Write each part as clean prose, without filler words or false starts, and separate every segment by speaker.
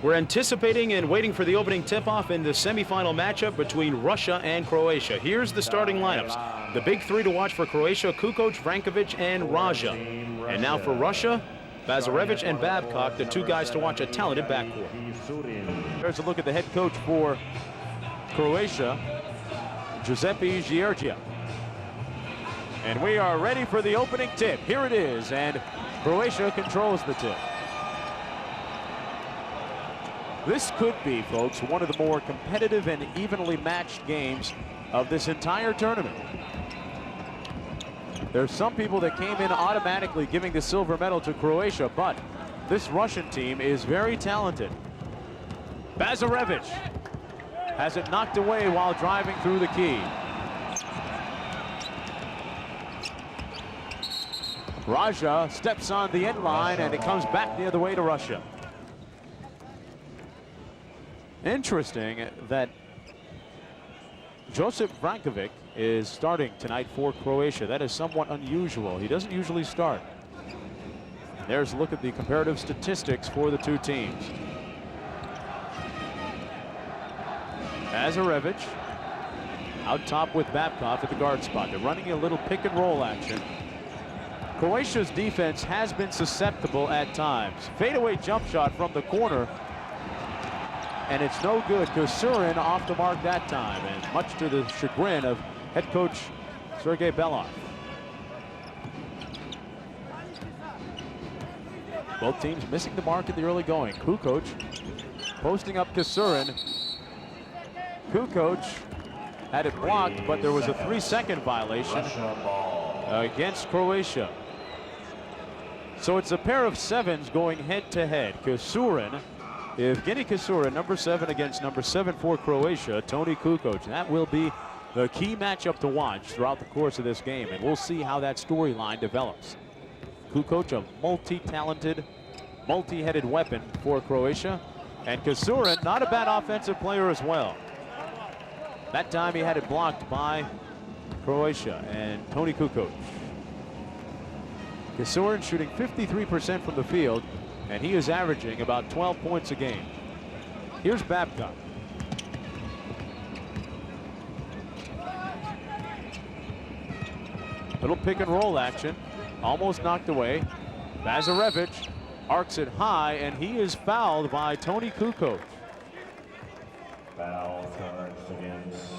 Speaker 1: We're anticipating and waiting for the opening tip-off in the semifinal matchup between Russia and Croatia. Here's the starting lineups. The big three to watch for Croatia: Kukoc, Vrankovic, and Raja. And now for Russia, Bazarevic and Babcock, the two guys to watch, a talented backcourt.
Speaker 2: There's a look at the head coach for Croatia, Giuseppe Giorgia. And we are ready for the opening tip. Here it is, and Croatia controls the tip. This could be, folks, one of the more competitive and evenly matched games of this entire tournament. There's some people that came in automatically giving the silver medal to Croatia, but this Russian team is very talented. Bazarevic has it knocked away while driving through the key. Raja steps on the end line, and it comes back the other way to Russia. Interesting that Josip Vrankovic is starting tonight for Croatia. That is somewhat unusual. He doesn't usually start. There's a look at the comparative statistics for the two teams. Bazarevic out top with Babcock at the guard spot. They're running a little pick and roll action. Croatia's defense has been susceptible at times. Fadeaway jump shot from the corner, and it's no good. Kusurin off the mark that time, and much to the chagrin of head coach Sergei Belov. Both teams missing the mark in the early going. Kukoc posting up Kusurin. Kukoc had it blocked, but there was a 3-second violation against Croatia. So it's a pair of sevens going head-to-head. Kusurin, Evgeny Kusurin, number 7 against number 7 for Croatia, Toni Kukoc. That will be the key matchup to watch throughout the course of this game, and we'll see how that storyline develops. Kukoc, a multi-talented, multi-headed weapon for Croatia, and Kusurin, not a bad offensive player as well. That time he had it blocked by Croatia and Toni Kukoc. Kusurin shooting 53% from the field, and he is averaging about 12 points a game. Here's Babcock. Little pick and roll action, almost knocked away. Bazarevic arcs it high, and he is fouled by Toni Kukoc.
Speaker 3: Foul charged against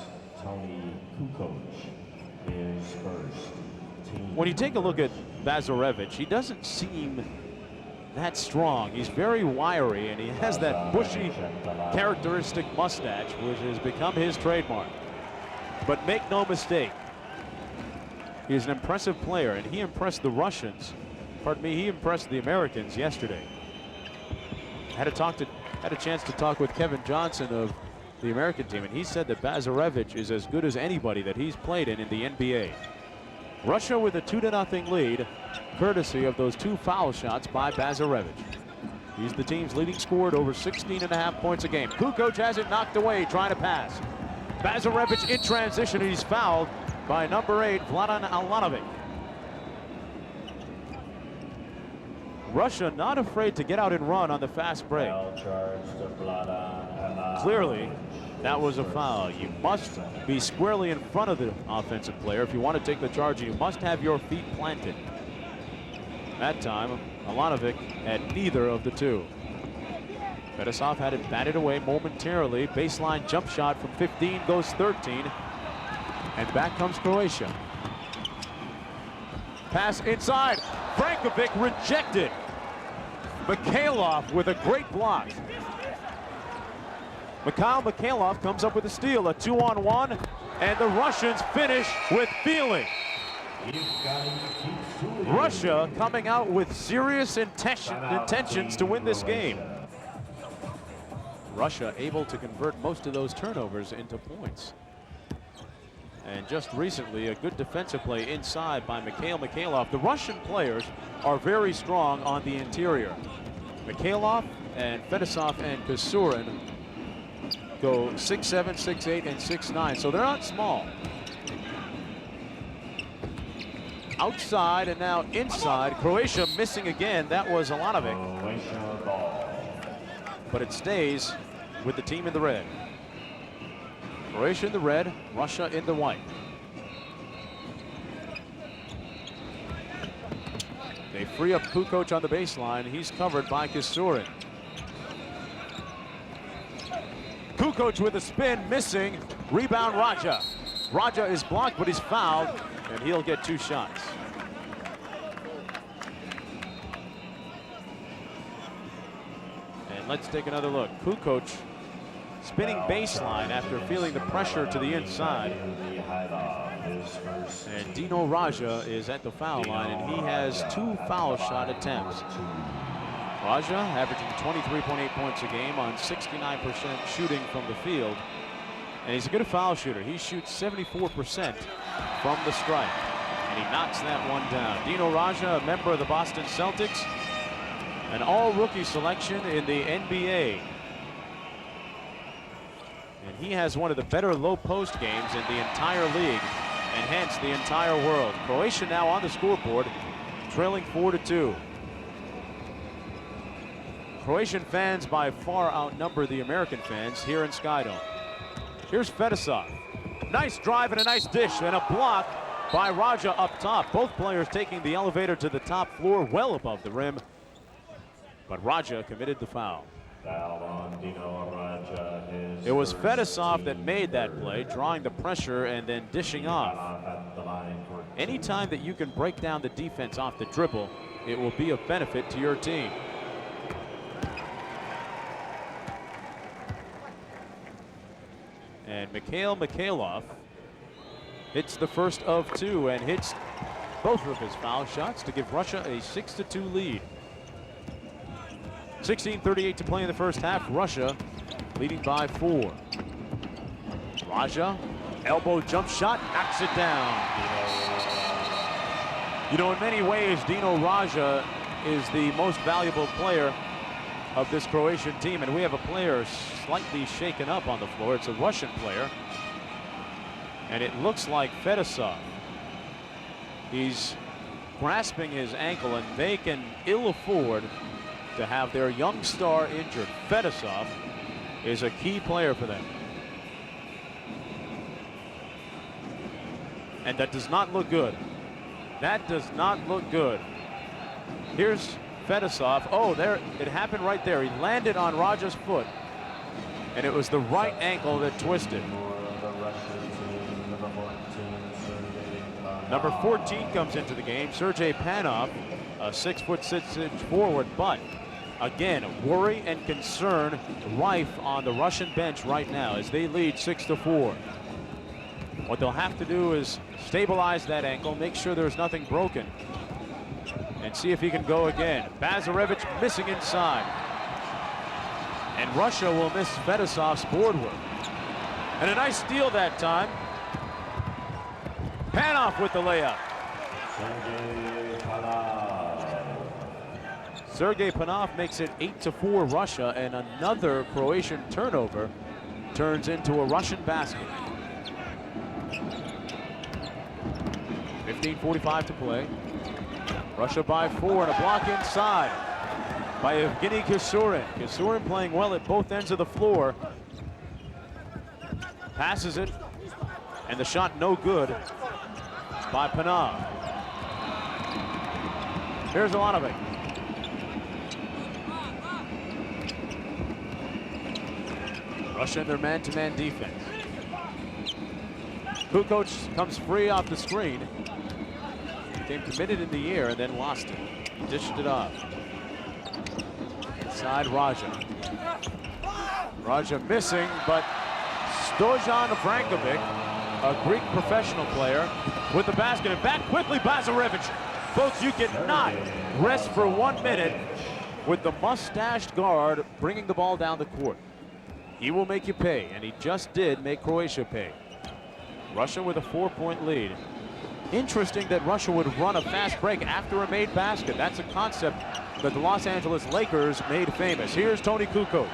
Speaker 3: Toni Kukoc is first.
Speaker 2: When you take a look at Bazarevic, he doesn't seem that strong. He's very wiry, and he has that bushy, characteristic mustache, which has become his trademark. But make no mistake, he's an impressive player, and he impressed the Russians. Pardon me, he impressed the Americans yesterday. Had a chance to talk with Kevin Johnson of the American team, and he said that Bazarevic is as good as anybody that he's played in the NBA. Russia with a 2-0 lead, courtesy of those 2 foul shots by Bazarevic. He's the team's leading scorer at over 16.5 points a game. Kukoc has it knocked away, trying to pass. Bazarevic in transition, and he's fouled by number 8, Vladan Alanovic. Russia not afraid to get out and run on the fast break. Clearly, that was a foul. You must be squarely in front of the offensive player if you want to take the charge. You must have your feet planted. That time, Alanovic had neither of the two. Fedosov had it batted away momentarily. Baseline jump shot from 15 goes 13. And back comes Croatia. Pass inside. Vrankovic rejected. Mikhailov with a great block. Mikhail Mikhailov comes up with a steal, a 2-on-1, and the Russians finish with feeling. Russia coming out with serious intentions to win this game. Russia able to convert most of those turnovers into points. And just recently, a good defensive play inside by Mikhail Mikhailov. The Russian players are very strong on the interior. Mikhailov and Fedosov and Kusurin go 6'7", 6'8", and 6'9", so they're not small. Outside and now inside. Croatia missing again. That was Alanovic. but it stays with the team in the red. Croatia in the red, Russia in the white. They free up Kukoc on the baseline. He's covered by Kisurin. Kukoc with a spin, missing. Rebound, Raja. Raja is blocked, but he's fouled, and he'll get 2 shots. And let's take another look. Kukoc spinning baseline after feeling the pressure to the inside. And Dino Raja is at the foul line, and he has 2 foul shot attempts. Raja averaging 23.8 points a game on 69% shooting from the field. And he's a good foul shooter. He shoots 74% from the stripe. And he knocks that one down. Dino Raja, a member of the Boston Celtics, an all-rookie selection in the NBA. And he has one of the better low-post games in the entire league, and hence the entire world. Croatia now on the scoreboard, trailing 4-2. Croatian fans by far outnumber the American fans here in Skydome. Here's Fedosov. Nice drive and a nice dish, and a block by Raja up top. Both players taking the elevator to the top floor, well above the rim. But Raja committed the foul.
Speaker 3: Foul on Dino Raja.
Speaker 2: It was Fedosov that made that play, drawing the pressure and then dishing off. Anytime that you can break down the defense off the dribble, it will be of benefit to your team. And Mikhail Mikhailov hits the first of 2 and hits both of his foul shots to give Russia a 6-2 lead. 16:38 to play in the first half. Russia leading by 4. Raja, elbow jump shot, knocks it down. You know, in many ways, Dino Raja is the most valuable player of this Croatian team, and we have a player slightly shaken up on the floor. It's a Russian player, and it looks like Fedosov. He's grasping his ankle, and they can ill afford to have their young star injured. Fedosov is a key player for them. And that does not look good. That does not look good. Here's Fedosov. Oh, there, it happened right there. He landed on Raja's foot, and it was the right ankle that twisted. Number 14 comes into the game, Sergei Panov, a 6'6" forward, but again, worry and concern rife on the Russian bench right now as they lead 6-4. What they'll have to do is stabilize that ankle, make sure there's nothing broken, and see if he can go again. Bazarevich missing inside. And Russia will miss Fedosov's board work. And a nice steal that time. Panov with the layup. Sergei Panov makes it 8-4 Russia, and another Croatian turnover turns into a Russian basket. 15:45 to play. Russia by 4, and a block inside by Evgeny Kisurin. Kisurin playing well at both ends of the floor. Passes it, and the shot no good by Panov. Here's a lot of it. Russia in their man-to-man defense. Kukoc comes free off the screen. Came committed in the air and then lost it. Dished it off. Inside Raja. Raja missing, but Stojan Vrankovic, a Greek professional player, with the basket, and back quickly Bazarevich. Folks, you cannot rest for 1 minute with the mustached guard bringing the ball down the court. He will make you pay, and he just did make Croatia pay. Russia with a 4-point lead. Interesting that Russia would run a fast break after a made basket. That's a concept that the Los Angeles Lakers made famous. Here's Toni Kukoc,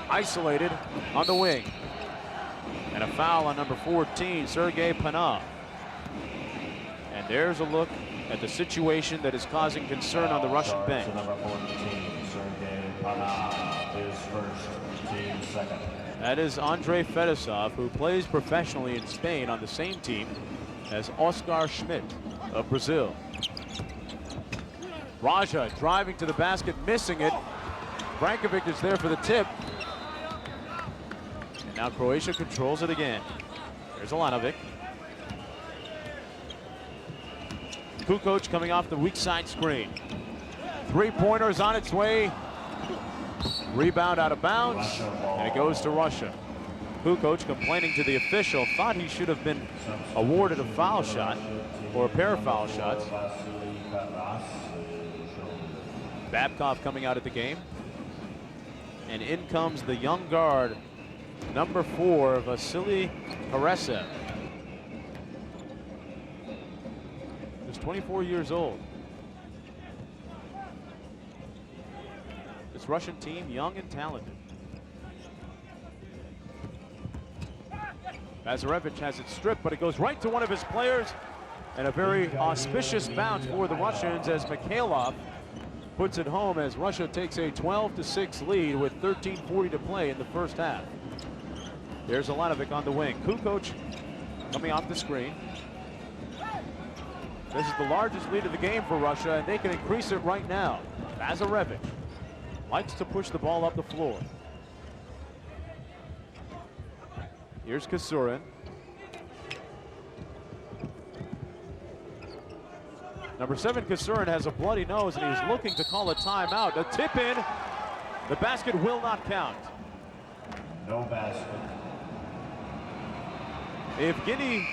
Speaker 2: isolated on the wing. And a foul on number 14, Sergei Panov. And there's a look at the situation that is causing concern on the Russian bench.
Speaker 3: Number 14, Sergei Panov. is first, team second.
Speaker 2: That is Andrei Fedosov, who plays professionally in Spain on the same team as Oscar Schmidt of Brazil. Raja driving to the basket, missing it. Brankovic is there for the tip. And now Croatia controls it again. There's Alanovic. Kukoc coming off the weak side screen. Three-pointers on its way. Rebound out of bounds, and it goes to Russia. Kukoc complaining to the official, thought he should have been awarded a foul shot, or a pair of foul shots. Babkov coming out of the game. And in comes the young guard, number 4, Vasily Karesev. Just 24 years old. This Russian team, young and talented. Bazarevich has it stripped, but it goes right to one of his players. And a very auspicious bounce for the Russians as Mikhailov puts it home as Russia takes a 12-6 lead with 13:40 to play in the first half. There's Alanovic on the wing. Kukoc coming off the screen. This is the largest lead of the game for Russia, and they can increase it right now. Bazarevich likes to push the ball up the floor. Here's Kasurin. Number 7, Kasurin, has a bloody nose, and he's looking to call a timeout. A tip in. The basket will not count.
Speaker 3: No basket.
Speaker 2: Evgeny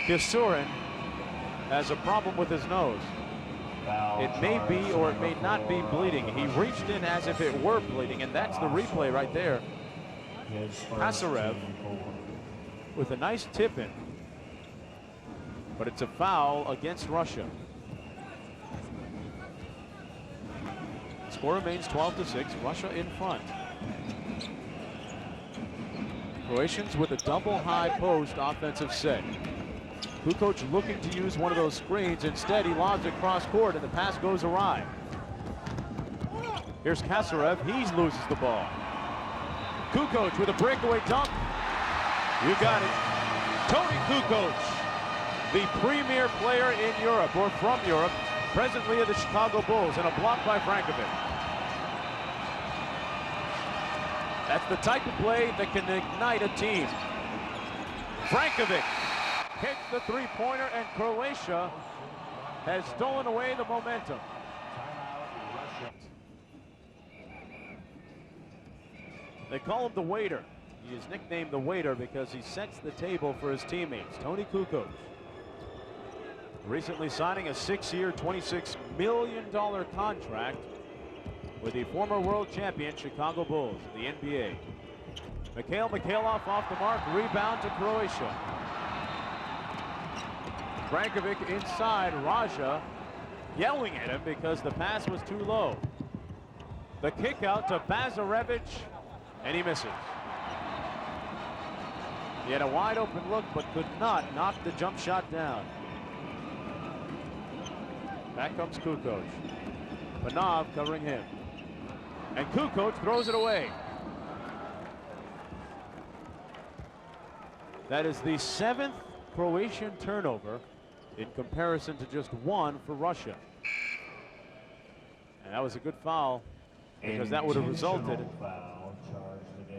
Speaker 2: Kasurin has a problem with his nose. It may be or it may not be bleeding. He reached in as if it were bleeding, and that's the replay right there. Kasarev with a nice tip in. But it's a foul against Russia. Score remains 12-6, Russia in front. Croatians with a double high post offensive set. Kukoc looking to use one of those screens. Instead, he lobs it cross court, and the pass goes awry. Here's Kasarev. He loses the ball. Kukoc with a breakaway dunk. You got it. Tony Kukoc, the premier player in Europe, or from Europe, presently of the Chicago Bulls, and a block by Brankovic. That's the type of play that can ignite a team. Brankovic hits the three-pointer, and Croatia has stolen away the momentum. They call him the waiter. He is nicknamed the waiter because he sets the table for his teammates. Tony Kukoc, recently signing a 6-year, $26 million contract with the former world champion Chicago Bulls, the NBA. Mikhailov off the mark, rebound to Croatia. Brankovic inside, Raja yelling at him because the pass was too low. The kick out to Bazarevich, and he misses. He had a wide open look, but could not knock the jump shot down. Back comes Kukoc. Panov covering him. And Kukoc throws it away. That is the 7th Croatian turnover in comparison to just 1 for Russia. And that was a good foul because that would have resulted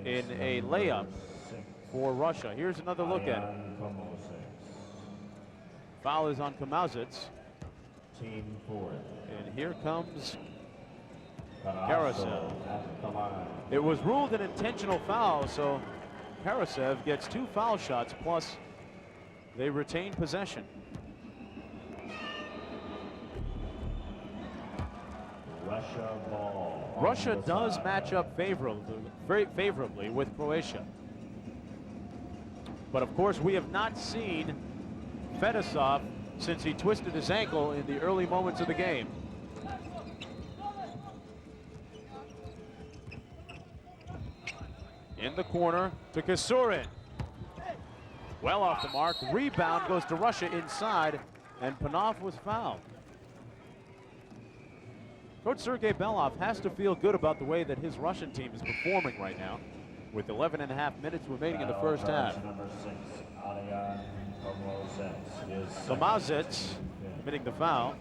Speaker 2: in a layup for Russia. Here's another look at it. Foul is on Kamazits.
Speaker 3: Team 4.
Speaker 2: And here comes Karasev. It was ruled an intentional foul, so Karasev gets 2 foul shots, plus they retain possession.
Speaker 3: Russia ball.
Speaker 2: Russia does match up favorably with Croatia. But of course, we have not seen Fedosov since he twisted his ankle in the early moments of the game. In the corner to Kasurin. Well off the mark. Rebound goes to Russia inside, and Panov was fouled. Coach Sergei Belov has to feel good about the way that his Russian team is performing right now, with 11.5 minutes remaining in the first half. Tomazets committing the foul.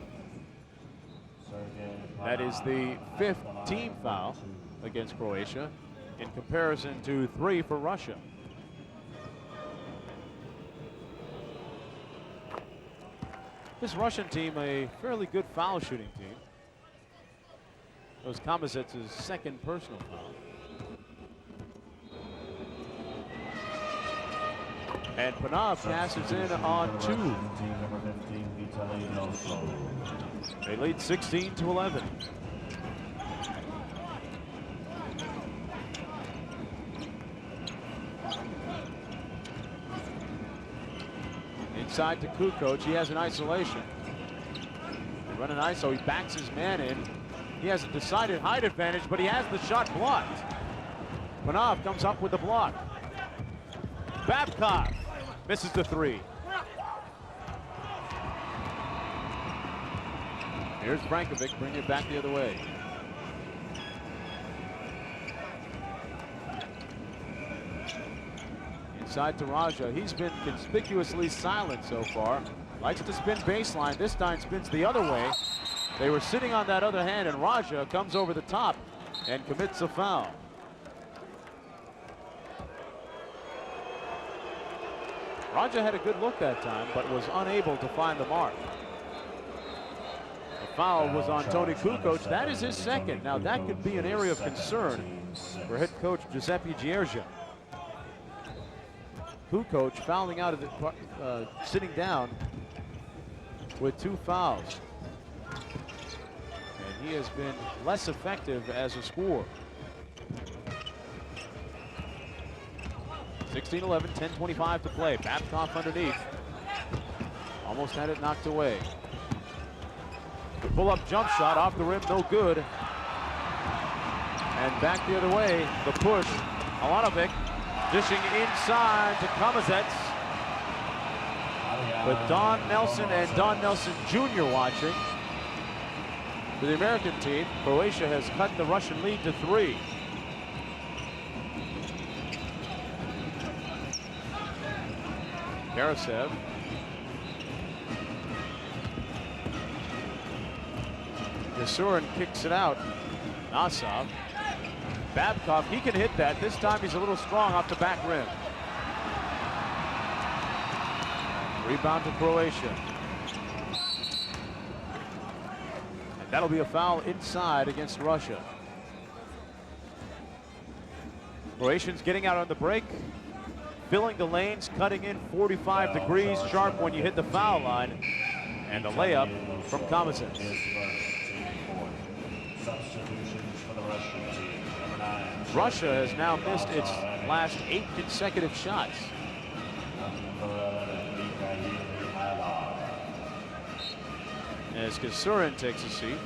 Speaker 2: That is the 5th team foul against Croatia, in comparison to 3 for Russia. This Russian team, a fairly good foul shooting team. That was Tomazets' second personal foul. And Panov passes in on 2. They lead 16-11. Inside to Kukoc, he has an isolation. They run an ISO, he backs his man in. He has a decided height advantage, but he has the shot blocked. Panov comes up with the block. Babcock misses the 3. Here's Brankovic, bringing it back the other way. Inside to Raja. He's been conspicuously silent so far. Likes to spin baseline. This time spins the other way. They were sitting on that other hand, and Raja comes over the top and commits a foul. Raja had a good look that time, but was unable to find the mark. The foul was on Tony Kukoc. That is his second. Now that could be an area of concern for head coach Giuseppe Giergia. Kukoc fouling out of the, sitting down with 2 fouls. And he has been less effective as a scorer. 16-11, 10:25 to play. Babcock underneath. Almost had it knocked away. The pull-up jump shot off the rim, no good. And back the other way, the push. Alanovic dishing inside to Tomazets. With Don Nelson and Don Nelson Jr. watching. For the American team, Croatia has cut the Russian lead to 3. Karasev. Yasurin kicks it out. Nasov. Babcock, he can hit that. This time he's a little strong off the back rim. Rebound to Croatia. And that'll be a foul inside against Russia. Croatians getting out on the break, filling the lanes, cutting in 45 degrees sharp when you hit the foul line. And the layup from Tomazets. Russia has now missed its last 8 consecutive shots. As Kasurin takes a seat.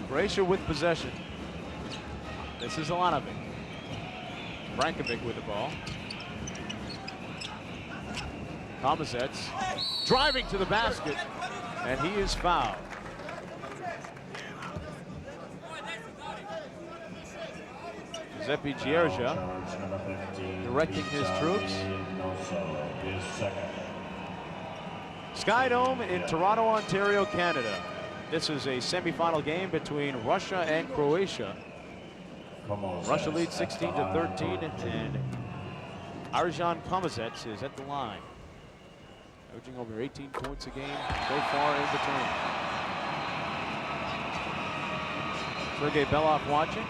Speaker 2: Croatia with possession. This is Alanovic. Brankovic with the ball. Tomazets driving to the basket, and he is fouled. Giuseppe Giergia directing his troops. Sky Dome in Toronto, Ontario, Canada. This is a semifinal game between Russia and Croatia. Russia leads 16-13, and Arjan Tomazets is at the line. Averaging over 18 points a game so far in between. Sergei Belov watching.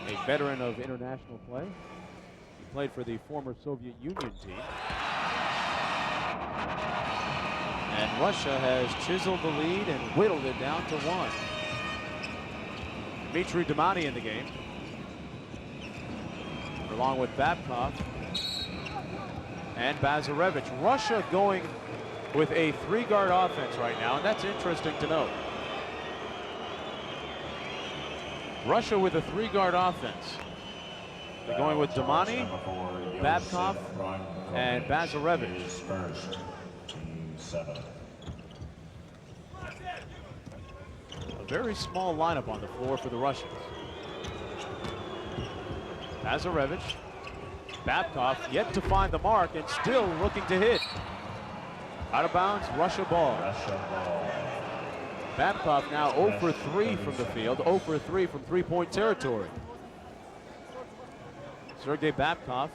Speaker 2: A veteran of international play. He played for the former Soviet Union team. And Russia has chiseled the lead and whittled it down to 1. Dmitry Damani in the game, along with Babcock and Bazarevich. Russia going with a 3-guard offense right now, and that's interesting to note. Russia with a 3-guard offense. They're going with Damani,
Speaker 3: Number 4,
Speaker 2: Babcock,
Speaker 3: Joseph
Speaker 2: and Bazarevich.
Speaker 3: is first. Team 7.
Speaker 2: A very small lineup on the floor for the Russians. Bazarevich, Babcock yet to find the mark and still looking to hit. Out of bounds, Russia ball.
Speaker 3: Russia ball.
Speaker 2: Babcock now 0 for 3 from the field, 0 for 3 from three-point territory. Sergei Babcock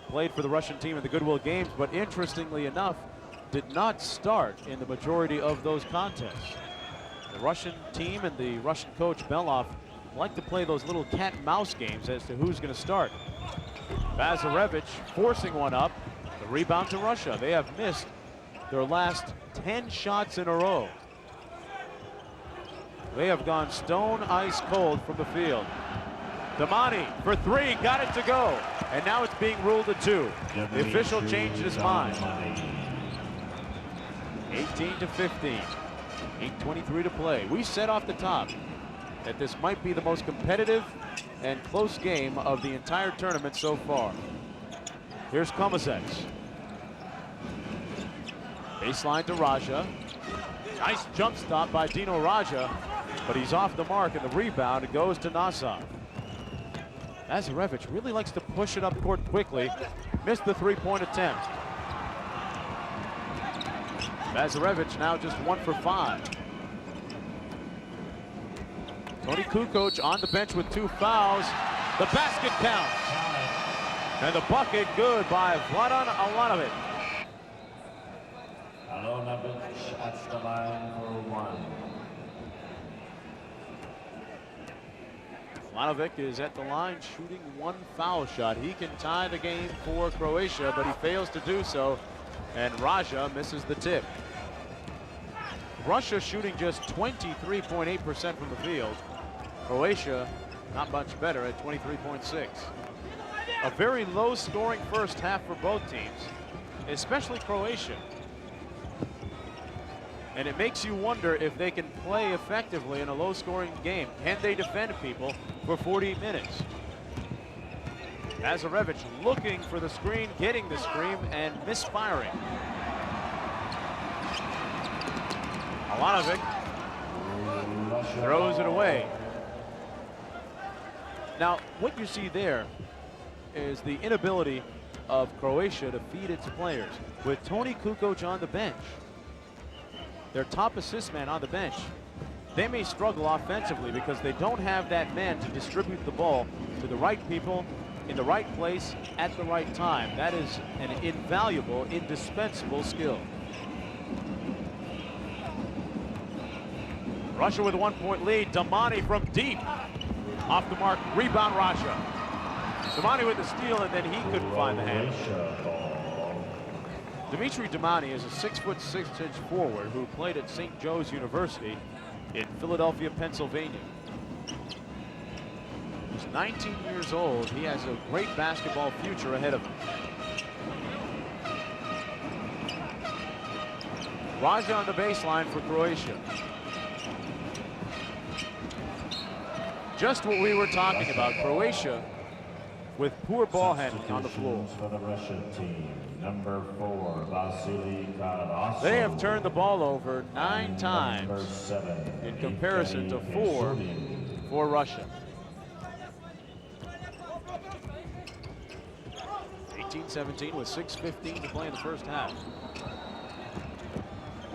Speaker 2: played for the Russian team in the Goodwill Games, but interestingly enough, did not start in the majority of those contests. The Russian team and the Russian coach Belov like to play those little cat and mouse games as to who's going to start. Bazarevich forcing one up. The rebound to Russia. They have missed their last 10 shots in a row. They have gone stone ice cold from the field. Damani for 3, got it to go. And now it's being ruled a 2. The official changed his mind. 18 to 15. 8:23 to play. We said off the top that this might be the most competitive and close game of the entire tournament so far. Here's Komazec. Baseline to Raja. Nice jump stop by Dino Raja, but he's off the mark, and the rebound goes to Nasov. Bazarevich really likes to push it up court quickly. Missed the three-point attempt. Bazarevich now just 1 for 5. Tony Kukoc on the bench with 2 fouls. The basket counts. And the bucket good by Vladan Alanovic.
Speaker 3: Alanovic at the line for 1.
Speaker 2: Alanovic is at the line shooting 1 foul shot. He can tie the game for Croatia, but he fails to do so. And Raja misses the tip. Russia shooting just 23.8% from the field. Croatia not much better at 23.6. A very low scoring first half for both teams, especially Croatia. And it makes you wonder if they can play effectively in a low scoring game. Can they defend people for 40 minutes? Bazarevich looking for the screen, getting the screen, and misfiring. Alanovic throws it away. Now, what you see there is the inability of Croatia to feed its players. With Tony Kukoc on the bench, their top assist man on the bench, they may struggle offensively because they don't have that man to distribute the ball to the right people in the right place at the right time. That is an invaluable, indispensable skill. Russia with a 1-point lead. Damani from deep. Off the mark, rebound Raja. Damani with the steal, and then he couldn't find the handle. Dmitry Damani is a 6'6" forward who played at St. Joe's University in Philadelphia, Pennsylvania. He's 19 years old. He has a great basketball future ahead of him. Raja on the baseline for Croatia. Just what we were talking about, Croatia with poor ball handling on the floor.
Speaker 3: For the Russian team, number 4, Vasily Karavasov.
Speaker 2: They have turned the ball over 9 times
Speaker 3: Number 7,
Speaker 2: in comparison to 4 for Russia. 18-17 with 6:15 to play in the first half.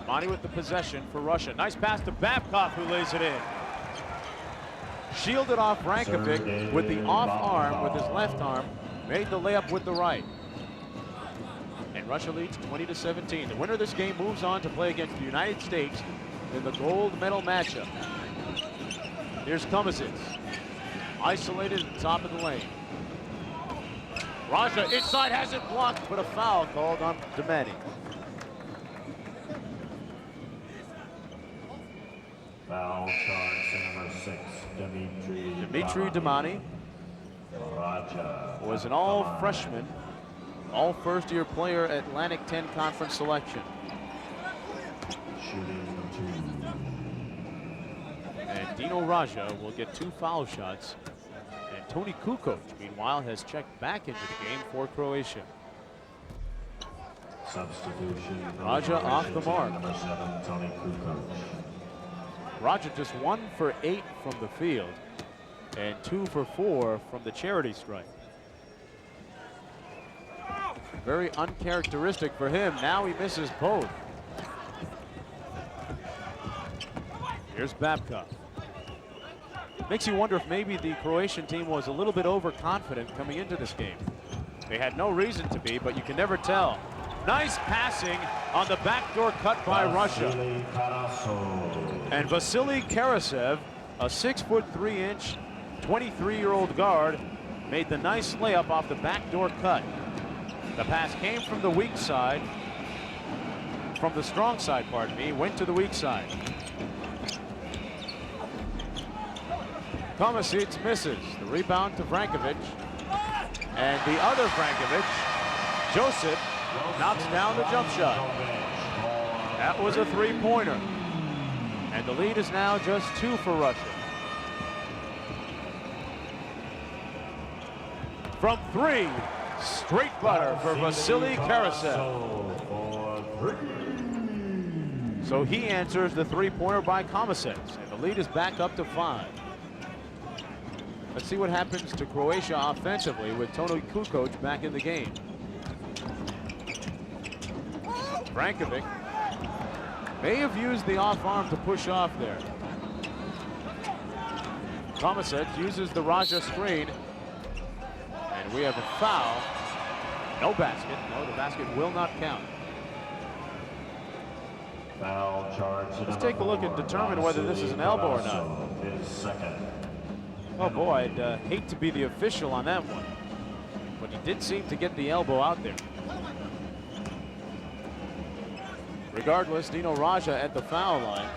Speaker 2: Monty with the possession for Russia. Nice pass to Babcock, who lays it in. Shielded off Rankovic with the off arm with his left arm. Made the layup with the right. And Russia leads 20-17. The winner of this game moves on to play against the United States in the gold medal matchup. Here's Komazec. Isolated at the top of the lane. Raja inside has it blocked, but a foul called on Damani.
Speaker 3: Foul charge to number 6,
Speaker 2: Dmitry Damani
Speaker 3: Raja
Speaker 2: was an all-freshman, all-first-year player Atlantic 10 Conference selection.
Speaker 3: shooting 2.
Speaker 2: And Dino Raja will get 2 foul shots. And Toni Kukoc, meanwhile, has checked back into the game for Croatia.
Speaker 3: Substitution.
Speaker 2: Raja off the mark.
Speaker 3: Number 7, Toni Kukoc.
Speaker 2: Raja just 1 for 8 from the field and 2 for 4 from the charity stripe. Very uncharacteristic for him. Now he misses both. Here's Babcock. Makes you wonder if maybe the Croatian team was a little bit overconfident coming into this game. They had no reason to be, but you can never tell. Nice passing on the backdoor cut by Russia. And Vasily Karasev, a 6'3", 23-year-old guard, made the nice layup off the backdoor cut. The pass came from the weak side, from the strong side, pardon me, went to the weak side. Komasic misses. The rebound to Vrankovic. And the other Vrankovic, Joseph, knocks down the jump shot. That was a three-pointer. And the lead is now just 2 for Russia. From 3, straight butter for Vasily Karasev. So he answers the three-pointer by Komasic, and the lead is back up to 5. Let's see what happens to Croatia offensively with Toni Kukoc back in the game. Vrankovic may have used the off arm to push off there. Komasic uses the Raja screen, and we have a foul. No basket. No, the basket will not count.
Speaker 3: Foul charge.
Speaker 2: Let's take a look and determine whether this is an elbow or not.
Speaker 3: His second.
Speaker 2: Oh boy, I'd hate to be the official on that one, but he did seem to get the elbow out there. Regardless, Dino Raja at the foul line.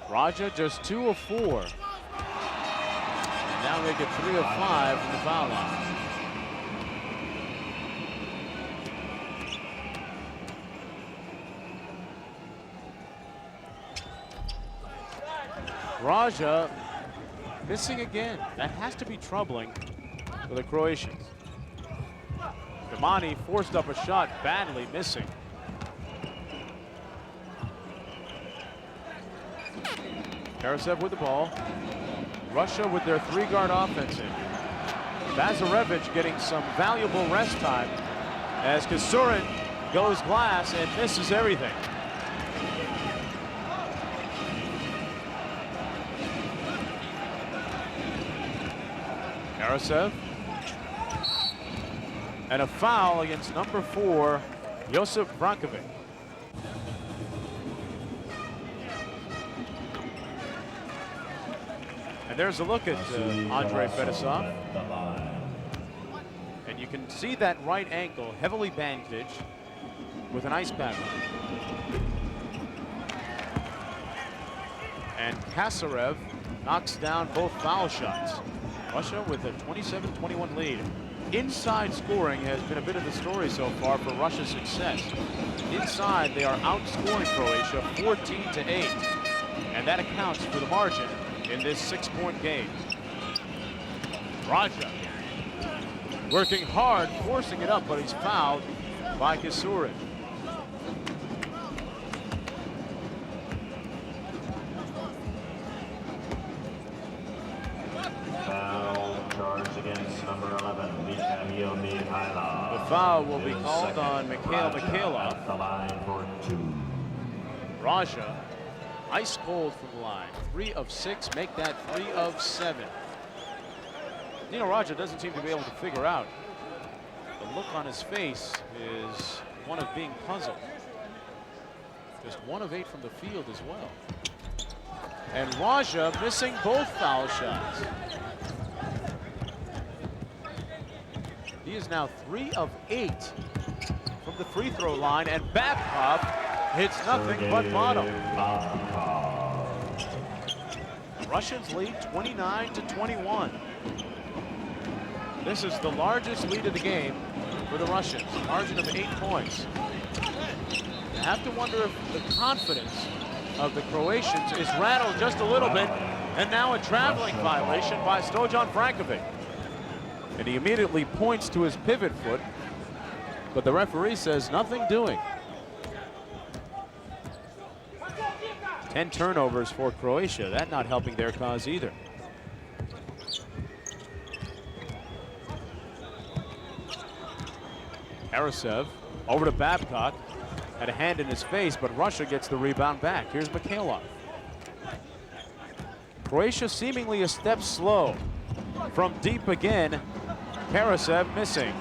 Speaker 2: Raja just 2 of 4. And now make it 3 of 5 from the foul line. Raja missing again. That has to be troubling for the Croatians. Damani forced up a shot, badly missing. Karasev with the ball. Russia with their 3-guard offensive. Bazarevic getting some valuable rest time as Kasurin goes glass and misses everything. Karasev. And a foul against number 4, Josip Vrankovic. And there's a look at Andrei Fetisov. And you can see that right ankle heavily bandaged with an ice pack on. And Kasarev knocks down both foul shots. Russia with a 27-21 lead. Inside scoring has been a bit of the story so far for Russia's success. Inside, they are outscoring Croatia 14-8. And that accounts for the margin in this 6-point game. Raja working hard, forcing it up, but he's fouled by Kasurin.
Speaker 3: Number 11, Mikhail Mikhailov.
Speaker 2: The foul will be called on Mikhail Mikhailov.
Speaker 3: At the line for 2.
Speaker 2: Raja, ice cold from the line. 3 of 6, make that 3 of 7. Dino Raja doesn't seem to be able to figure out. The look on his face is one of being puzzled. Just 1 of 8 from the field as well. And Raja missing both foul shots. He is now 3 of 8 from the free throw line, and Babcock hits nothing but bottom. Russians lead 29-21. This is the largest lead of the game for the Russians, a margin of 8 points. You have to wonder if the confidence of the Croatians is rattled just a little bit And now a traveling violation by Stojan Frankovic. And he immediately points to his pivot foot, but the referee says nothing doing. 10 turnovers for Croatia. That not helping their cause either. Karasev over to Babcock. Had a hand in his face, but Russia gets the rebound back. Here's Mikhailov. Croatia seemingly a step slow. From deep again, Karasev missing.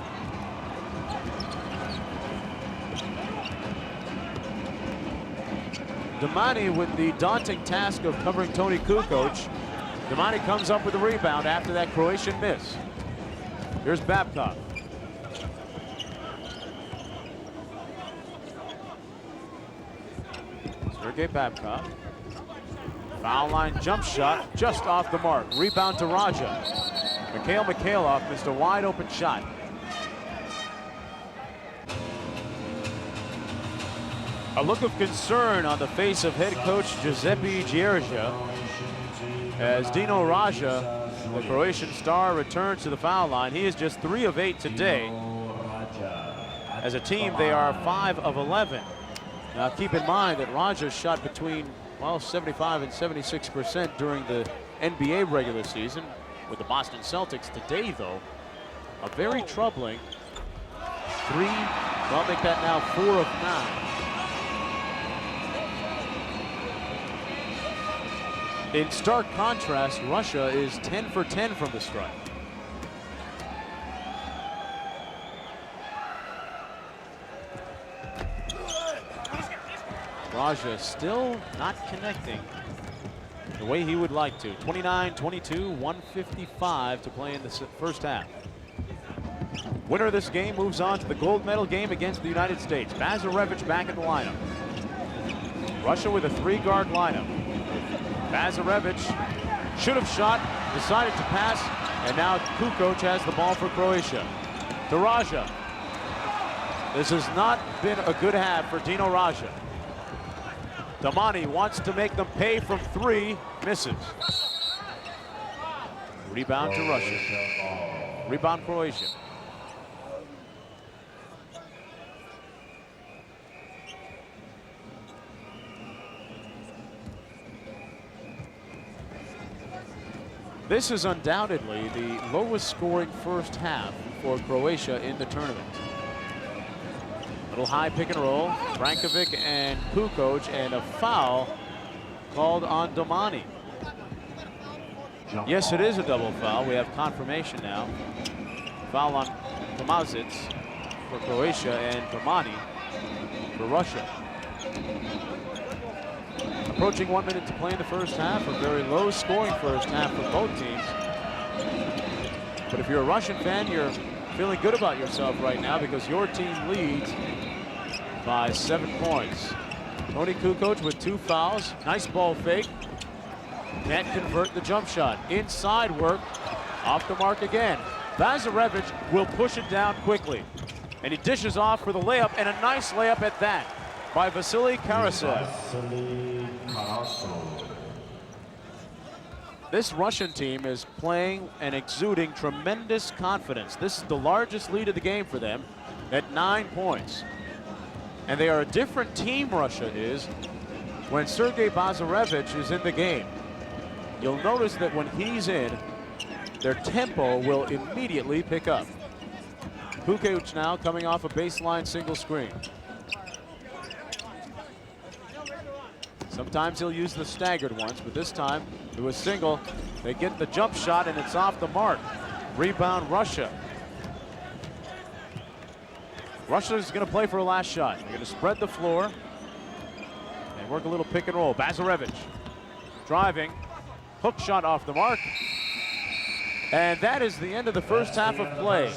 Speaker 2: Domani with the daunting task of covering Toni Kukoc. Domani comes up with the rebound after that Croatian miss. Here's Babcock. Sergei Babcock. Foul line jump shot just off the mark. Rebound to Raja. Mikhail Mikhailov missed a wide open shot. A look of concern on the face of head coach Giuseppe Giergia as Dino Raja, the Croatian star, returns to the foul line. He is just 3 of 8 today. As a team, they are 5 of 11. Now keep in mind that Raja shot between, well, 75 and 76% during the NBA regular season with the Boston Celtics. Today, though, a very troubling 3, well, make that now 4 of 9. In stark contrast, Russia is 10 for 10 from the stripe. Raja still not connecting the way he would like to. 29-22, 155 to play in the first half. Winner of this game moves on to the gold medal game against the United States. Bazarevich back in the lineup. Russia with a 3-guard lineup. Bazarevich should have shot, decided to pass, and now Kukoc has the ball for Croatia. To Raja. This has not been a good half for Dino Raja. Domani wants to make them pay from 3, misses. Rebound to Russia. Rebound Croatia. This is undoubtedly the lowest scoring first half for Croatia in the tournament. Little high pick and roll, Brankovic and Kukoc, and a foul called on Domani. Yes, it is a double foul. We have confirmation now. Foul on Tomazic for Croatia and Domani for Russia. Approaching 1 minute to play in the first half, a very low scoring first half for both teams. But if you're a Russian fan, you're feeling good about yourself right now because your team leads by 7 points. Toni Kukoc with 2 fouls. Nice ball fake. Can't convert the jump shot. Inside work. Off the mark again. Bazarevich will push it down quickly. And he dishes off for the layup, and a nice layup at that by Vasily Karasev. This Russian team is playing and exuding tremendous confidence. This is the largest lead of the game for them at 9 points. And they are a different team, Russia is, when Sergei Bazarevich is in the game. You'll notice that when he's in, their tempo will immediately pick up. Kukoc now coming off a baseline single screen. Sometimes he'll use the staggered ones, but this time it was single. They get the jump shot and it's off the mark. Rebound Russia. Russia is going to play for a last shot. They're going to spread the floor and work a little pick and roll. Bazarevich driving. Hook shot off the mark. And that is the end of the first half of play.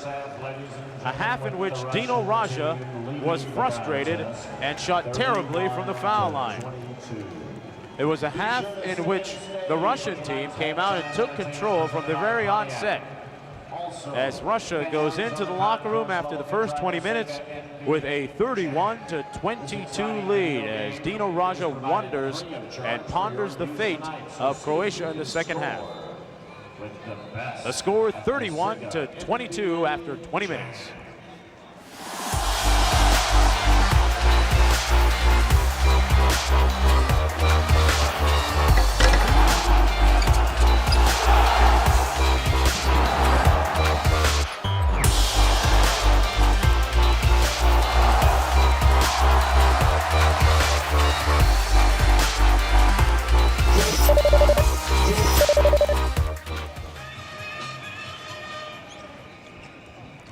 Speaker 2: A half in which Dino Raja was frustrated and shot terribly from the foul line. It was a half in which the Russian team came out and took control from the very onset. as Russia goes into the locker room after the first 20 minutes with a 31-22 lead as Dino Raja wonders and ponders the fate of Croatia in the second half. The score 31-22 after 20 minutes.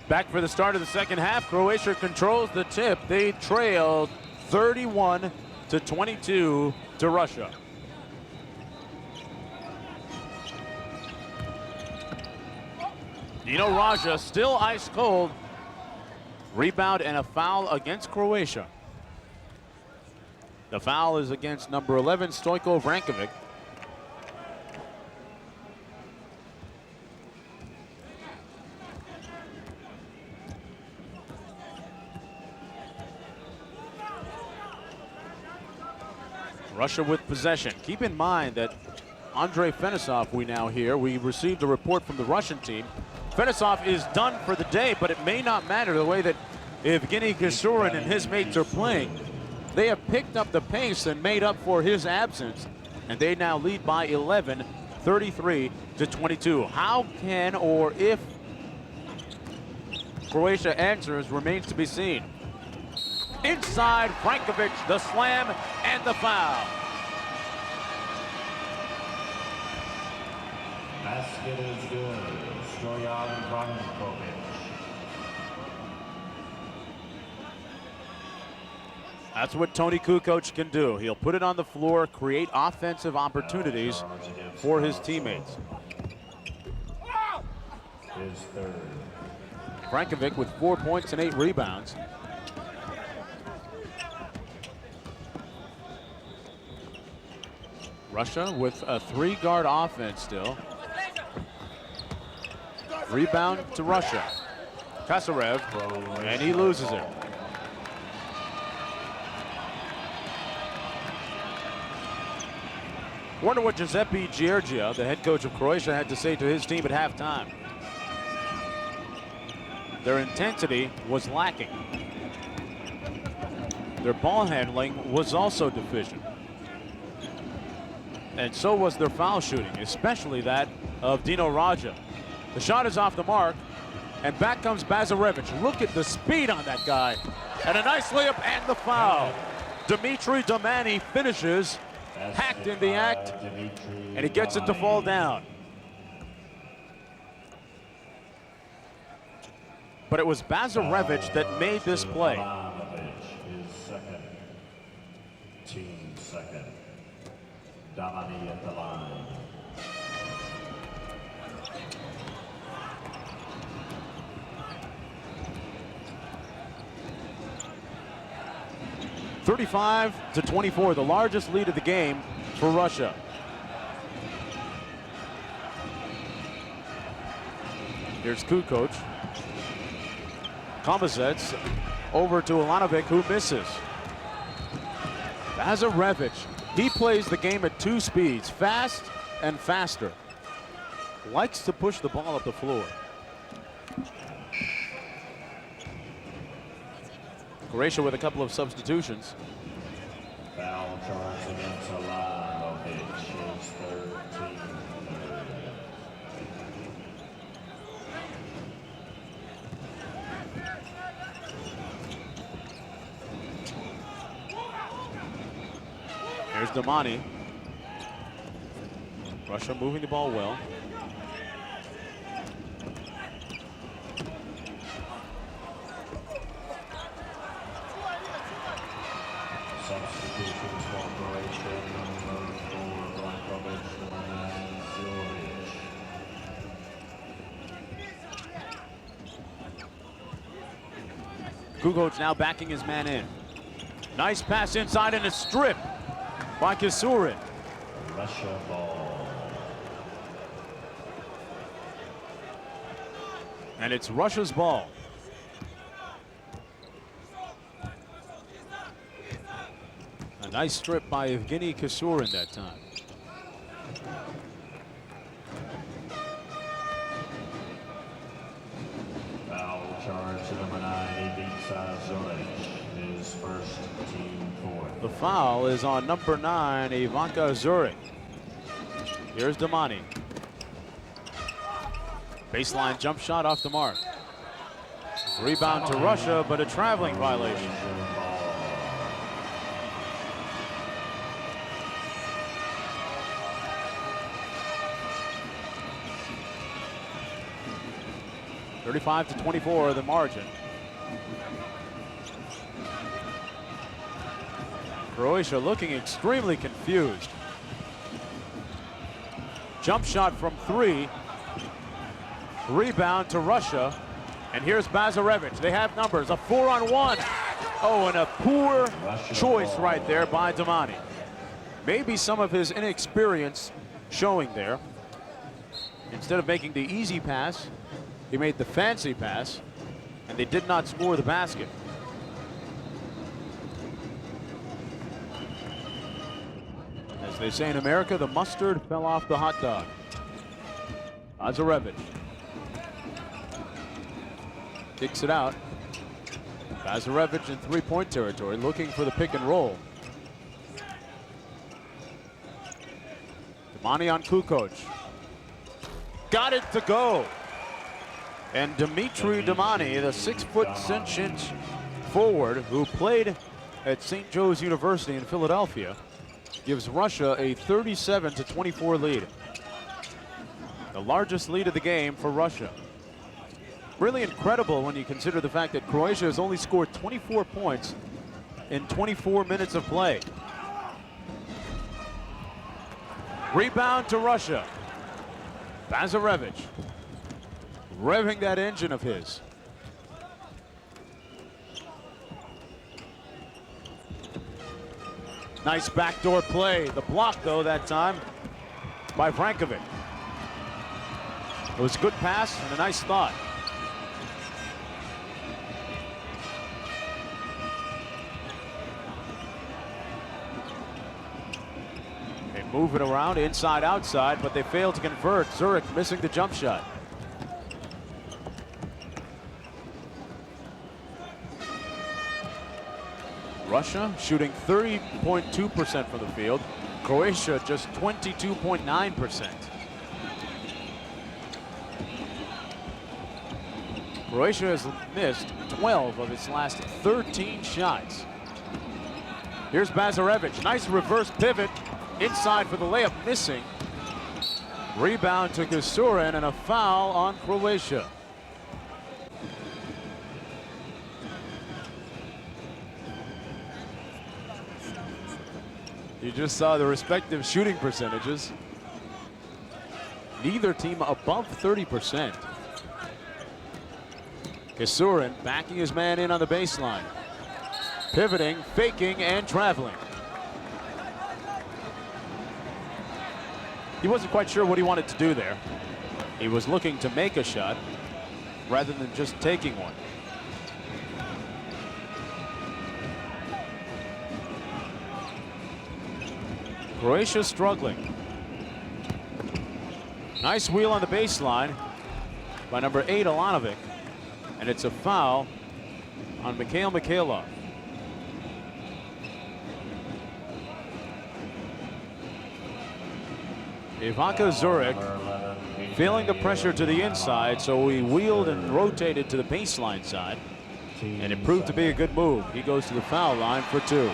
Speaker 2: Back for the start of the second half. Croatia controls the tip. They trail 31-22 to Russia. Dino Raja still ice cold. Rebound and a foul against Croatia. The foul is against number 11, Stojko Vrankovic. Russia with possession. Keep in mind that Andrei Fenisov, we now hear, we received a report from the Russian team. Fenisov is done for the day, but it may not matter the way that Evgeny Gasurin and his mates are playing. They have picked up the pace and made up for his absence, and they now lead by 11, 33-22. How can or if Croatia answers remains to be seen. Inside, Vrankovic, the slam and the foul.
Speaker 3: Basket is good. Stoyan Vrankovic.
Speaker 2: That's what Toni Kukoc can do. He'll put it on the floor, create offensive opportunities for his teammates.
Speaker 3: His third.
Speaker 2: Vrankovic with 4 points and 8 rebounds. Russia with a 3-guard offense still. Rebound to Russia. Kasarev, and he loses it. Wonder what Giuseppe Giorgia, the head coach of Croatia, had to say to his team at halftime. Their intensity was lacking. Their ball handling was also deficient. And so was their foul shooting, especially that of Dino Raja. The shot is off the mark, and back comes Bazarevic. Look at the speed on that guy. And a nice layup and the foul. Dimitri Domani finishes, hacked in the act, and he gets it to fall down. But it was Bazarevic that made this play.
Speaker 3: His second. Team second. Domani at the line.
Speaker 2: (35-24), the largest lead of the game for Russia. Here's Kukoc. Komazets over to Ilanovic, who misses. Bazarevic, he plays the game at 2 speeds, fast and faster. Likes to push the ball up the floor. Croatia with a couple of substitutions.
Speaker 3: Foul charge against Ilanovic, his 13th.
Speaker 2: Here's Domani. Russia moving the ball well.
Speaker 3: Substitutions for Croatia, number 4, Vrankovic and Zurich.
Speaker 2: Kukoc now backing his man in. Nice pass inside and a strip by Kasurin.
Speaker 3: Russia ball.
Speaker 2: And it's Russia's ball. A nice strip by Evgeny Kasurin that time.
Speaker 3: Foul charge to number 9, Ivica Zurich, his first team fourth.
Speaker 2: The foul is on number 9, Ivanka Zurich. Here's Damani. Baseline jump shot off the mark. Rebound to Russia, but a traveling violation. (35-24) the margin. Croatia looking extremely confused. Jump shot from 3. Rebound to Russia. And here's Bazarevich. They have numbers. A 4-on-1. Oh, and a poor choice right there by Damani. Maybe some of his inexperience showing there. Instead of making the easy pass, he made the fancy pass, and they did not score the basket. As they say in America, the mustard fell off the hot dog. Bazarevich kicks it out. Bazarevich in three-point territory, looking for the pick and roll. Damani on Kukoc. Got it to go. And Dimitri Damani, the 6'6" forward who played at St. Joe's University in Philadelphia, gives Russia a 37-24 lead. The largest lead of the game for Russia. Really incredible when you consider the fact that Croatia has only scored 24 points in 24 minutes of play. Rebound to Russia. Bazarevich revving that engine of his. Nice backdoor play. The block, though, that time by Vrankovic. It was a good pass and a nice thought. They move it around inside, outside, but they fail to convert. Zurich missing the jump shot. Russia shooting 30.2% from the field. Croatia just 22.9%. Croatia has missed 12 of its last 13 shots. Here's Bazarevich. Nice reverse pivot. Inside for the layup, missing. Rebound to Kasurin and a foul on Croatia. You just saw the respective shooting percentages. Neither team above 30%. Kasurin backing his man in on the baseline. Pivoting, faking, and traveling. He wasn't quite sure what he wanted to do there. He was looking to make a shot rather than just taking one. Croatia struggling. Nice wheel on the baseline by number 8, Alanovic. And it's a foul on Mikhail Mikhailov. Ivanka Zurich feeling the pressure to the inside, so he wheeled and rotated to the baseline side, and it proved to be a good move. He goes to the foul line for 2.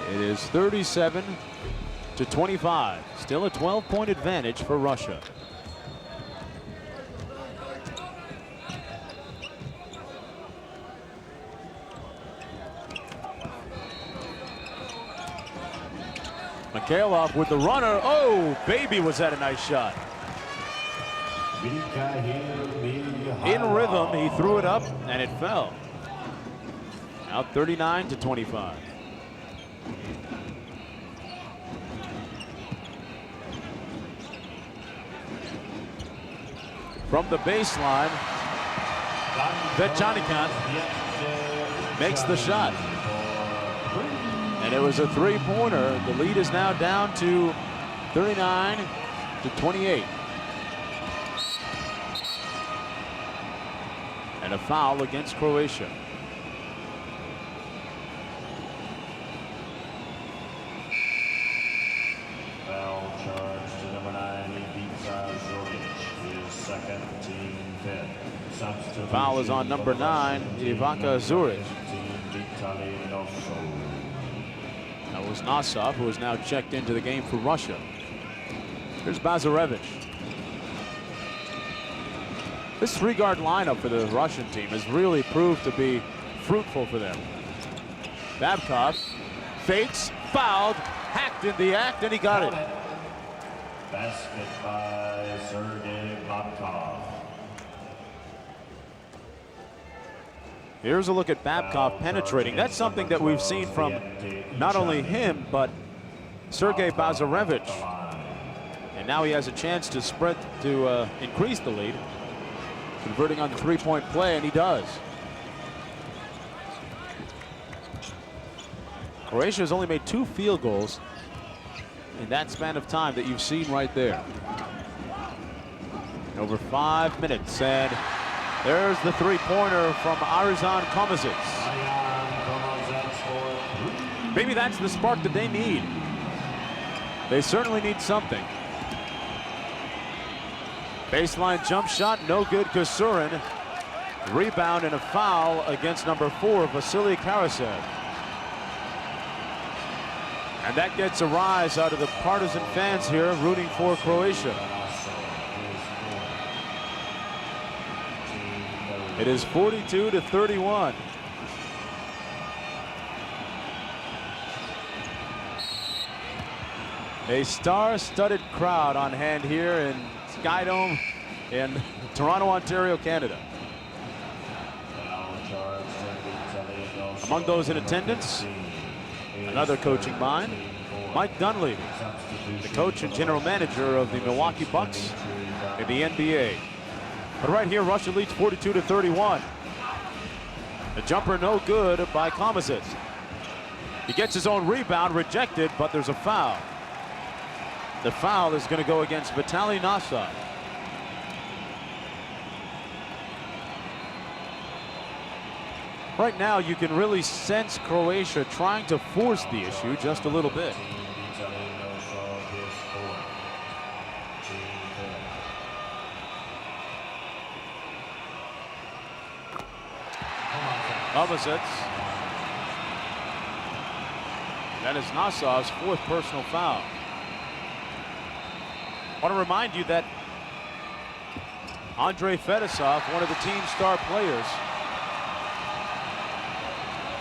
Speaker 2: It is 37-25. Still a 12-point advantage for Russia. Mikhailov with the runner. Oh, baby, was that a nice shot. In rhythm, he threw it up, and it fell. Now 39-25. From the baseline, Vechanikan makes the shot. And it was a three-pointer. The lead is now down to 39-28. And a foul against Croatia.
Speaker 3: Foul charge to number 9, Ivica Zoric, his second, team fifth. Substitution.
Speaker 2: Foul is on number 9, Ivica Zuric. That was Nosov, who is now checked into the game for Russia. Here's Bazarevich. This three-guard lineup for the Russian team has really proved to be fruitful for them. Babkov fakes, fouled, hacked in the act, and he got it.
Speaker 3: Basket by Sergei Babkov.
Speaker 2: Here's a look at Babkov penetrating. That's something that we've seen from not only him, but Sergei Bazarevich. And now he has a chance to spread, to increase the lead. Converting on the three-point play, and he does. Croatia has only made 2 field goals in that span of time that you've seen right there. Over 5 minutes, and there's the three-pointer from Arizan Komasic. Maybe that's the spark that they need. They certainly need something. Baseline jump shot, no good. Kusurin. Rebound and a foul against number 4, Vasily Karasev. And that gets a rise out of the partisan fans here rooting for Croatia. It is 42-31. A star-studded crowd on hand here in Skydome in Toronto, Ontario, Canada. Among those in attendance, another coaching mind, Mike Dunleavy, the coach and general manager of the Milwaukee Bucks in the NBA. But right here, Russia leads 42-31. The jumper no good by Komasic. He gets his own rebound, rejected, but there's a foul. The foul is going to go against Vitaly Nosov. Right now, you can really sense Croatia trying to force the issue just a little bit. Komasic. That is Nosov's 4th personal foul. I want to remind you that Andrei Fedosov, one of the team's star players,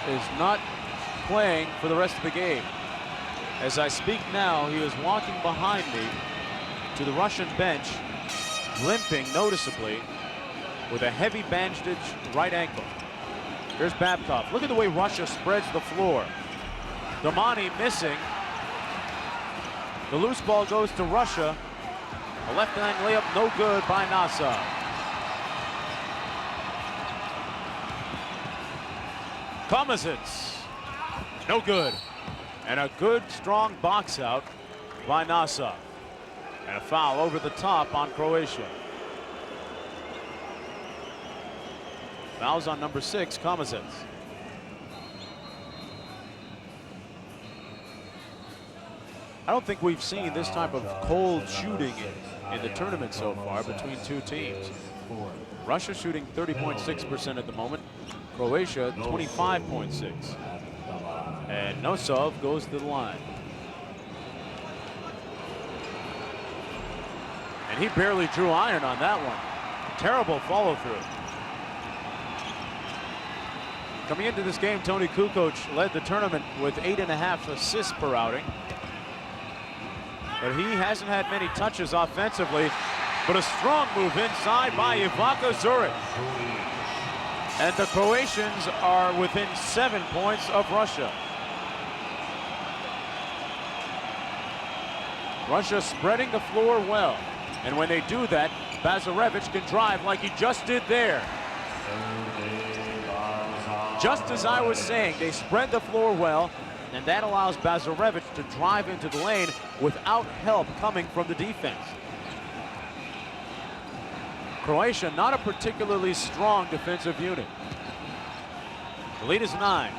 Speaker 2: is not playing for the rest of the game. As I speak now, he is walking behind me to the Russian bench, limping noticeably with a heavy bandaged right ankle. Here's Babkov. Look at the way Russia spreads the floor. Domani missing. The loose ball goes to Russia. A left-hand layup no good by Nosov. Komasic, no good. And a good, strong box out by Nosov. And a foul over the top on Croatia. Fouls on number 6, Komasic. I don't think we've seen this type of cold shooting in the tournament so far between 2 teams. Russia shooting 30.6% at the moment. Croatia 25.6. And Nosov goes to the line. And he barely drew iron on that one. Terrible follow through. Coming into this game, Tony Kukoc led the tournament with 8.5 assists per outing. But he hasn't had many touches offensively, but a strong move inside by Ivica Zuric. And the Croatians are within 7 points of Russia. Russia spreading the floor well. And when they do that, Bazarevich can drive like he just did there. Just as I was saying, they spread the floor well, and that allows Bazarevich to drive into the lane without help coming from the defense. Croatia, not a particularly strong defensive unit. The lead is 9.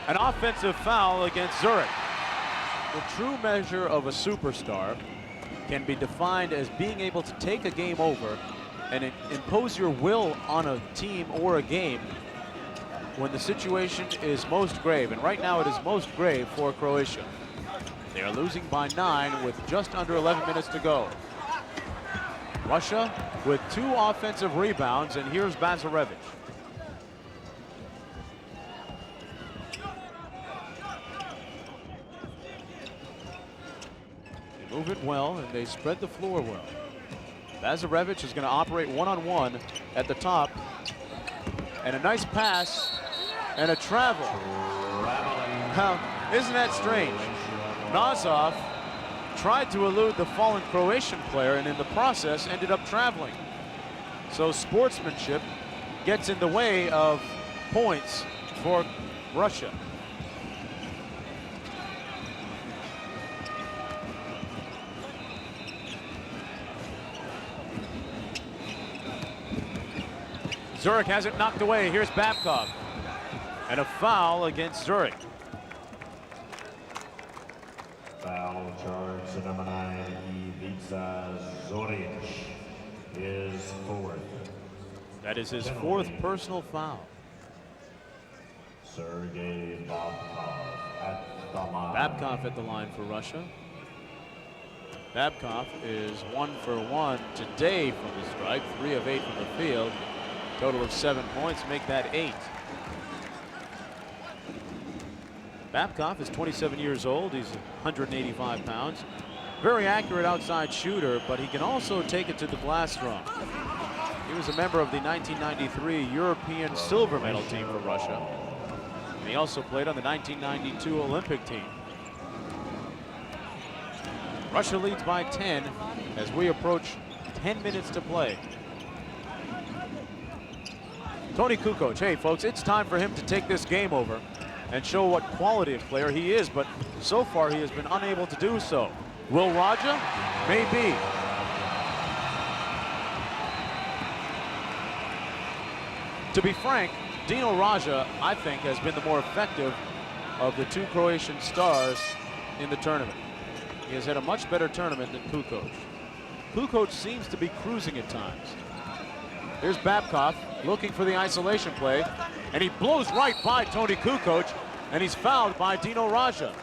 Speaker 2: An offensive foul against Zurich. The true measure of a superstar can be defined as being able to take a game over and impose your will on a team or a game when the situation is most grave. And right now it is most grave for Croatia. They are losing by 9 with just under 11 minutes to go. Russia with 2 offensive rebounds, and here's Bazarevich. They move it well, and they spread the floor well. Bazarevich is going to operate one-on-one at the top. And a nice pass and a travel. Now, isn't that strange? Nazov tried to elude the fallen Croatian player and in the process ended up traveling. So sportsmanship gets in the way of points for Russia. Zurich has it knocked away. Here's Babkov. And a foul against Zurich.
Speaker 3: Foul charge to number 9, Ivica Zoric, is 4th.
Speaker 2: That is his 4th personal foul.
Speaker 3: Sergei Babkov at the line.
Speaker 2: Babkov at the line for Russia. Babkov is 1 for 1 today from the stripe, 3 of 8 from the field. Total of 7 points, make that 8. Babkov is 27 years old. He's 185 pounds. Very accurate outside shooter, but he can also take it to the glass strong. He was a member of the 1993 European silver medal team for Russia. And he also played on the 1992 Olympic team. Russia leads by 10 as we approach 10 minutes to play. Toni Kukoc, hey folks, it's time for him to take this game over and show what quality of player he is, but so far he has been unable to do so. Will Raja? Maybe. To be frank, Dino Raja, I think, has been the more effective of the 2 Croatian stars in the tournament. He has had a much better tournament than Kukoc. Kukoc seems to be cruising at times. Here's Babkov looking for the isolation play, and he blows right by Toni Kukoc, and he's fouled by Dino Raja.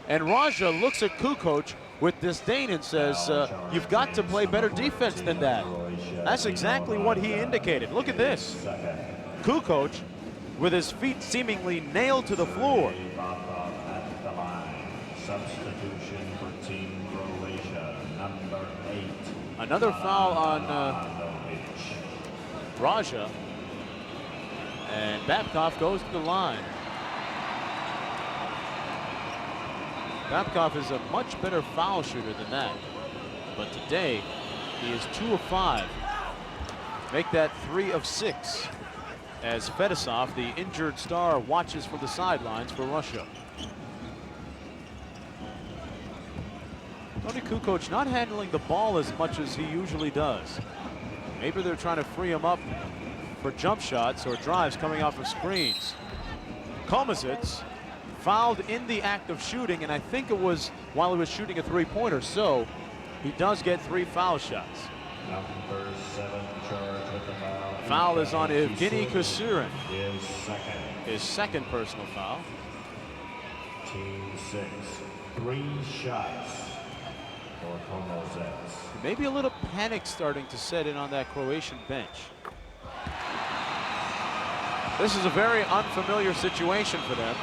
Speaker 2: And Raja looks at Kukoc with disdain and says, you've got to play better defense than that. That's exactly what he indicated. Look at this. Kukoc with his feet seemingly nailed to the floor.
Speaker 3: Substitution for Team Croatia, number 8.
Speaker 2: Another foul on Raja, and Babkov goes to the line. Babkov is a much better foul shooter than that, but today he is 2 of 5. Make that 3 of 6 as Fedosov, the injured star, watches from the sidelines for Russia. Toni Kukoc not handling the ball as much as he usually does. Maybe they're trying to free him up for jump shots or drives coming off of screens. Komasic fouled in the act of shooting, and I think it was while he was shooting a 3-pointer, so he does get 3 foul shots.
Speaker 3: Number 7 charge with the foul.
Speaker 2: Foul is on Evgeny Kusurin.
Speaker 3: His second
Speaker 2: personal foul.
Speaker 3: Team 6, 3 shots for Komasic.
Speaker 2: Maybe a little panic starting to set in on that Croatian bench. This is a very unfamiliar situation for them.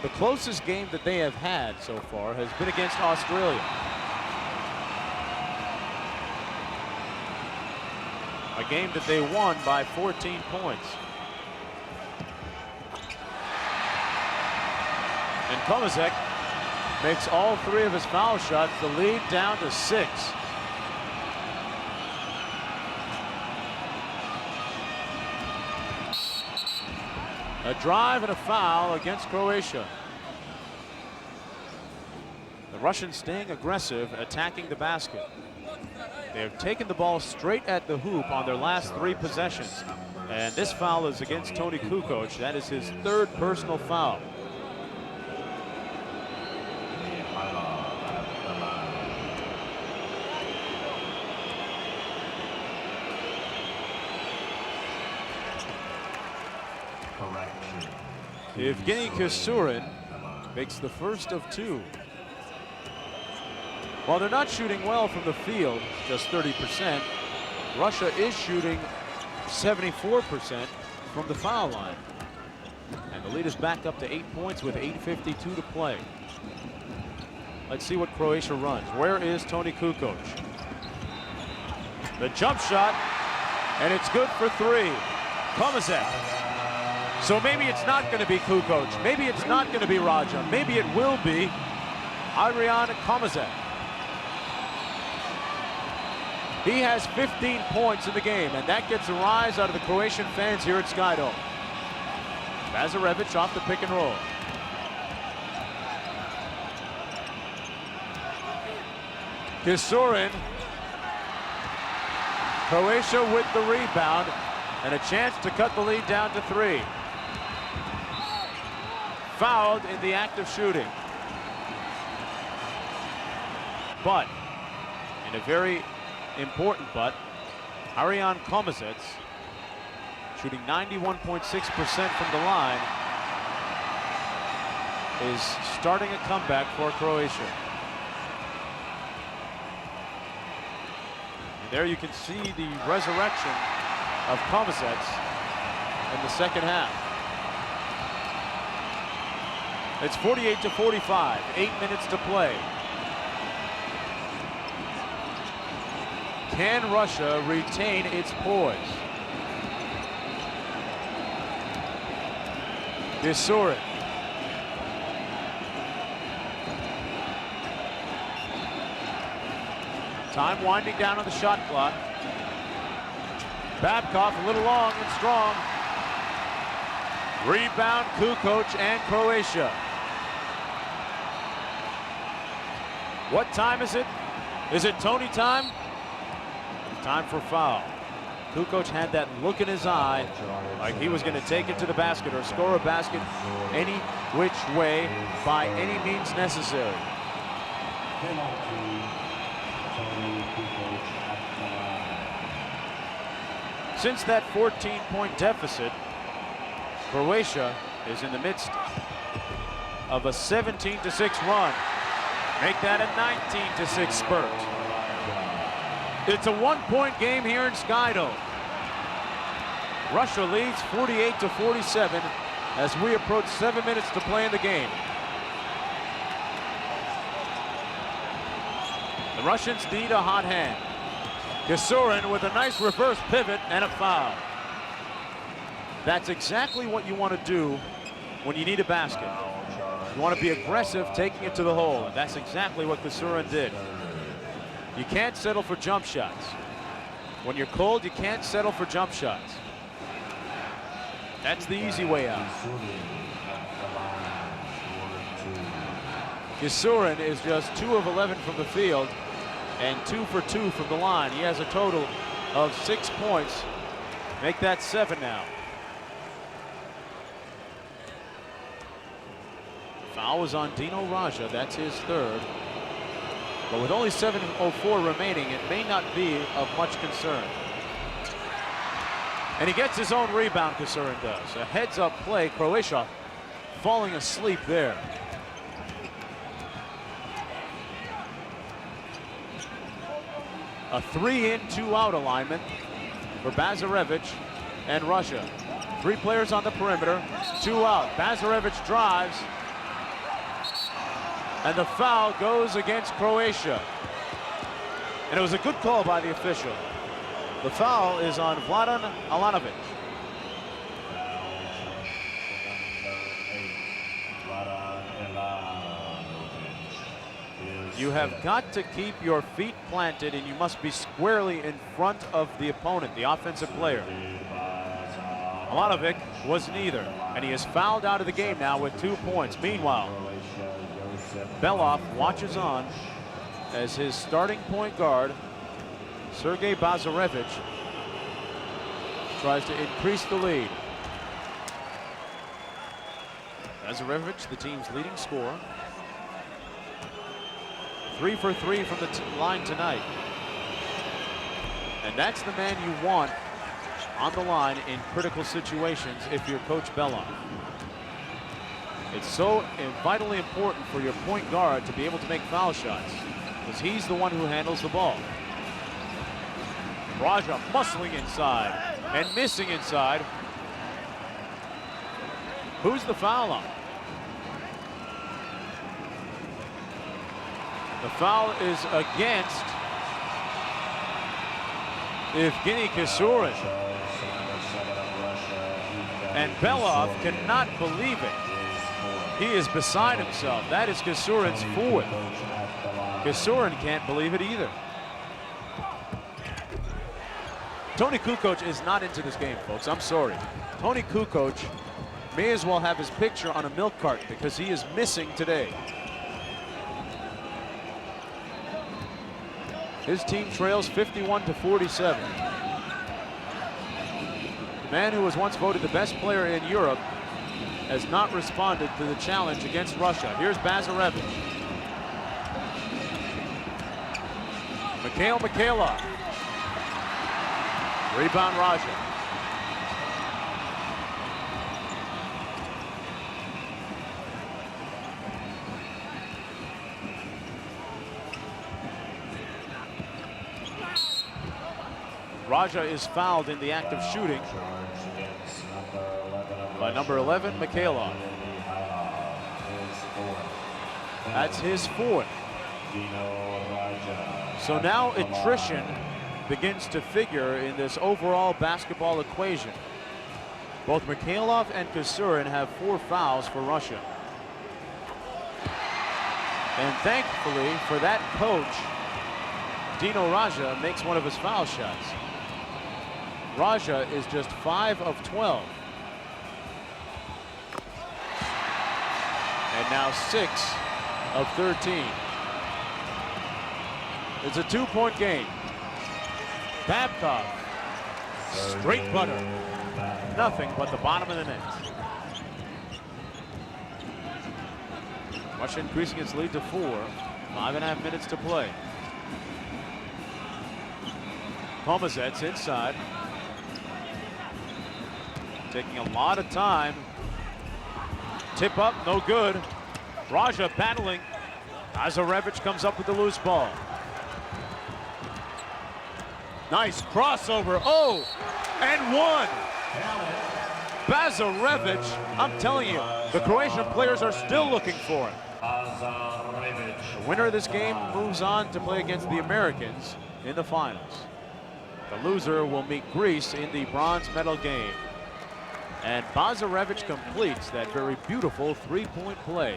Speaker 2: The closest game that they have had so far has been against Australia. A game that they won by 14 points. And Komasic makes all 3 of his foul shots, the lead down to 6. A drive and a foul against Croatia. The Russians staying aggressive, attacking the basket. They have taken the ball straight at the hoop on their last 3 possessions. And this foul is against Toni Kukoc. That is his 3rd personal foul. Evgeny Kisurin makes the first of 2. While they're not shooting well from the field, just 30%, Russia is shooting 74% from the foul line. And the lead is back up to 8 points with 8:52 to play. Let's see what Croatia runs. Where is Toni Kukoc? The jump shot, and it's good for 3. Komazek. So maybe it's not going to be Kukoc. Maybe it's not going to be Raja. Maybe it will be Arijan Komazek. He has 15 points in the game, and that gets a rise out of the Croatian fans here at Skydome. Bazarevic off the pick and roll. Kisurin. Croatia with the rebound and a chance to cut the lead down to 3. Fouled in the act of shooting. But, in a very important but, Arijan Komazec, shooting 91.6% from the line, is starting a comeback for Croatia. And there you can see the resurrection of Komazec in the second half. It's 48-45, 8 minutes to play. Can Russia retain its poise? Kisurin. Time winding down on the shot clock. Babcock a little long and strong. Rebound Kukoc and Croatia. What time is it? Is it Toni time? Time for foul. Kukoc had that look in his eye like he was going to take it to the basket or score a basket any which way by any means necessary. Since that 14-point deficit, Croatia is in the midst of a 17-6 run. Make that a 19-6 spurt. It's a 1-point game here in Skydome. Russia leads 48-47 as we approach 7 minutes to play in the game. The Russians need a hot hand. Kisurin with a nice reverse pivot and a foul. That's exactly what you want to do when you need a basket. You want to be aggressive, taking it to the hole, and that's exactly what Kisurin did. You can't settle for jump shots. When you're cold, you can't settle for jump shots. That's the easy way out. Kisurin is just 2 of 11 from the field and 2 for 2 from the line. He has a total of 6 points. Make that 7 now. Foul was on Dino Raja. That's his 3rd. But with only 7:04 remaining, it may not be of much concern. And he gets his own rebound, Kisurin does. A heads-up play, Croatia falling asleep there. A 3-in, 2-out alignment for Bazarevic and Russia. 3 players on the perimeter, 2 out. Bazarevic drives, and the foul goes against Croatia. And it was a good call by the official. The foul is on Vladan Alanovic. You have got to keep your feet planted, and you must be squarely in front of the opponent, the offensive player. Milanovic was neither, and he is fouled out of the game now with 2 points. Meanwhile, Belov watches on as his starting point guard, Sergei Bazarevich, tries to increase the lead. Bazarevich, the team's leading scorer. 3 for 3 from the line tonight. And that's the man you want on the line in critical situations if you're Coach Belov. It's so vitally important for your point guard to be able to make foul shots, because he's the one who handles the ball. Raja muscling inside and missing inside. Who's the foul on? The foul is against Evgeny Kisurin. And Belov cannot believe it. He is beside himself. That is Kisurin's fourth. Kisurin can't believe it either. Tony Kukoc is not into this game, folks. I'm sorry. Tony Kukoc may as well have his picture on a milk cart because he is missing today. His team trails 51-47. The man who was once voted the best player in Europe has not responded to the challenge against Russia. Here's Bazarevich. Mikhail Mikhailov. Rebound Raja. Raja is fouled in the act of shooting by number 11, Mikhailov. That's his fourth. So now attrition begins to figure in this overall basketball equation. Both Mikhailov and Kisurin have 4 fouls for Russia. And thankfully for that coach, Dino Raja makes one of his foul shots. Raja is just 5 of 12. And now 6 of 13. It's a 2-point game. Babcock, straight butter. Nothing but the bottom of the net. Russia increasing its lead to 4. 5.5 minutes to play. Pomazets inside. Taking a lot of time. Tip up, no good. Raja battling. Bazarevich comes up with the loose ball. Nice crossover. Oh, and 1. Bazarevich, I'm telling you, the Croatian players are still looking for him. The winner of this game moves on to play against the Americans in the finals. The loser will meet Greece in the bronze medal game. And Bazarevich completes that very beautiful 3-point play.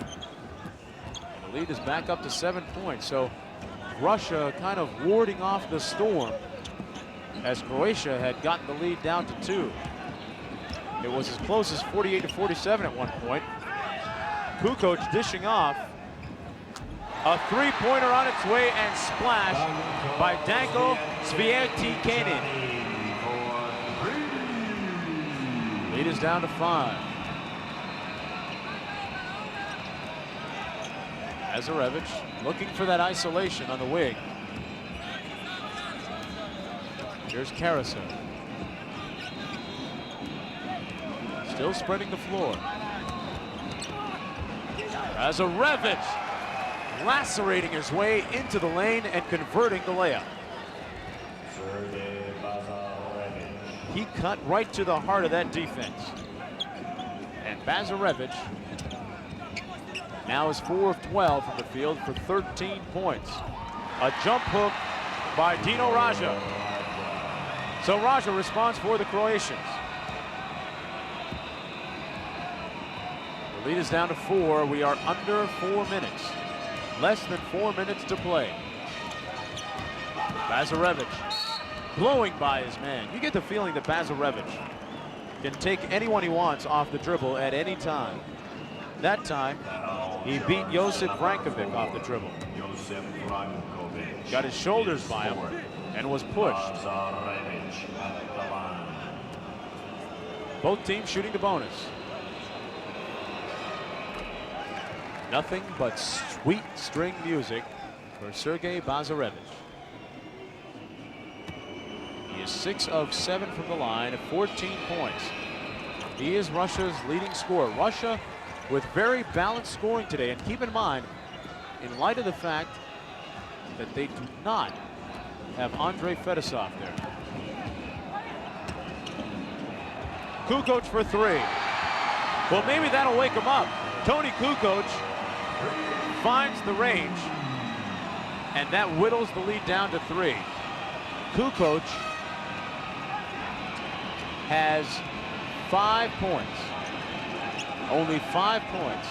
Speaker 2: The lead is back up to 7 points. So Russia kind of warding off the storm as Croatia had gotten the lead down to 2. It was as close as 48-47 at one point. Kukoc dishing off. A 3-pointer on its way and splashed by Danko Svietikanin. Lead is down to 5. Bazarevich looking for that isolation on the wing. Here's Caruso. Still spreading the floor. Bazarevich lacerating his way into the lane and converting the layup. He cut right to the heart of that defense. And Bazarevich now is 4 of 12 from the field for 13 points. A jump hook by Dino Raja. So Raja responds for the Croatians. The lead is down to 4. We are under 4 minutes. Less than 4 minutes to play. Bazarevich blowing by his man. You get the feeling that Bazarevich can take anyone he wants off the dribble at any time. That time, he beat Josip Vrankovic off the dribble. Got his shoulders by him and was pushed. Both teams shooting the bonus. Nothing but sweet string music for Sergei Bazarevich. He is 6 of 7 from the line, 14 points. He is Russia's leading scorer. Russia with very balanced scoring today. And keep in mind, in light of the fact that they do not have Andrei Fedosov there. Kukoc for 3. Well, maybe that'll wake him up. Tony Kukoc finds the range, and that whittles the lead down to 3. Kukoc has 5 points. Only 5 points.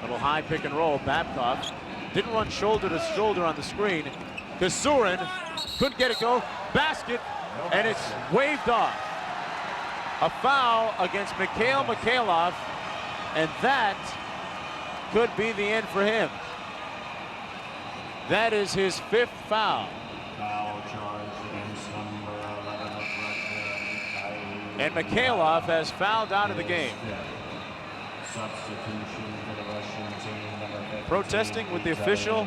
Speaker 2: Little high pick and roll. Babcock didn't run shoulder to shoulder on the screen. Kasurin couldn't get it go. Basket, and it's waved off. A foul against Mikhail Mikhailov, and that could be the end for him. That is his 5th foul.
Speaker 3: Foul charge against number 11 of Russia.
Speaker 2: And Mikhailov has fouled out of the game.
Speaker 3: Substitution for the Russian team, number 15.
Speaker 2: Protesting with the official.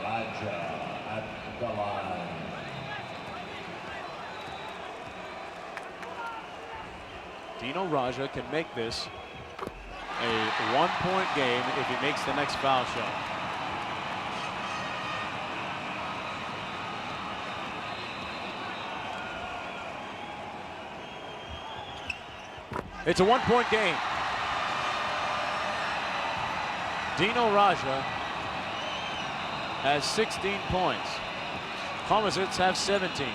Speaker 3: Raja at the line.
Speaker 2: Dino Raja can make this a 1-point game if he makes the next foul shot. It's a 1-point game. Dino Raja has 16 points. Komazits have 17.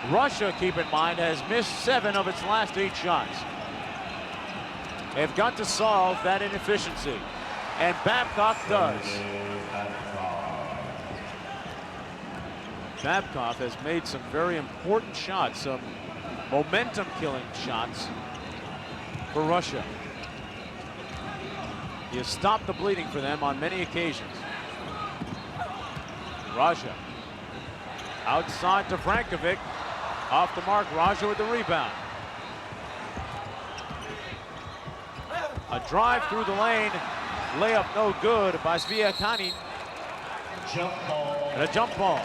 Speaker 2: Russia, keep in mind, has missed 7 of its last 8 shots. They've got to solve that inefficiency, and Babcock does. Babcock has made some very important shots, some momentum-killing shots for Russia. He has stopped the bleeding for them on many occasions. Raja outside to Vrankovic. Off the mark, Raja with the rebound. A drive through the lane. Layup no good by Sviatkanin.
Speaker 3: Jump ball.
Speaker 2: And a jump ball.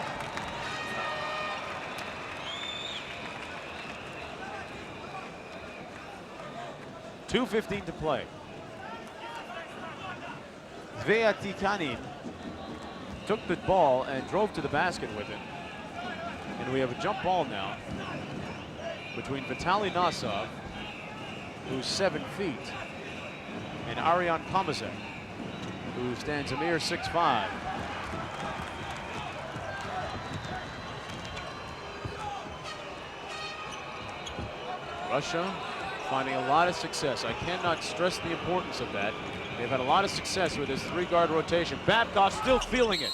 Speaker 2: .2:15 to play. Sviatkanin took the ball and drove to the basket with it. And we have a jump ball now between Vitaly Nosov, who's 7 feet, and Arian Komazet, who stands a mere 6'5". Russia finding a lot of success. I cannot stress the importance of that. They've had a lot of success with this 3-guard rotation. Babcock still feeling it.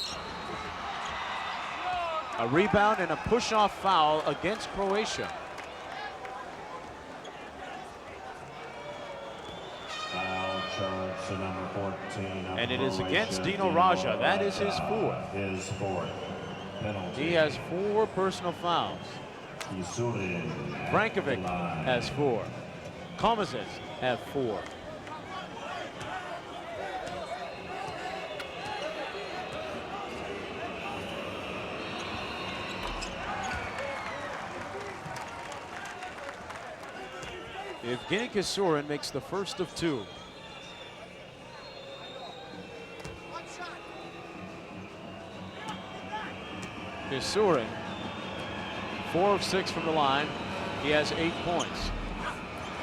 Speaker 2: A rebound and a push-off foul against Croatia.
Speaker 3: Foul charge to number 14.
Speaker 2: And it is against Dino Raja. That is his 4th.
Speaker 3: His 4th penalty.
Speaker 2: He has 4 personal fouls. Vrankovic has 4. Komazits have 4. Evgeny Kasurin makes the first of 2. Kasurin, 4 of 6 from the line. He has 8 points.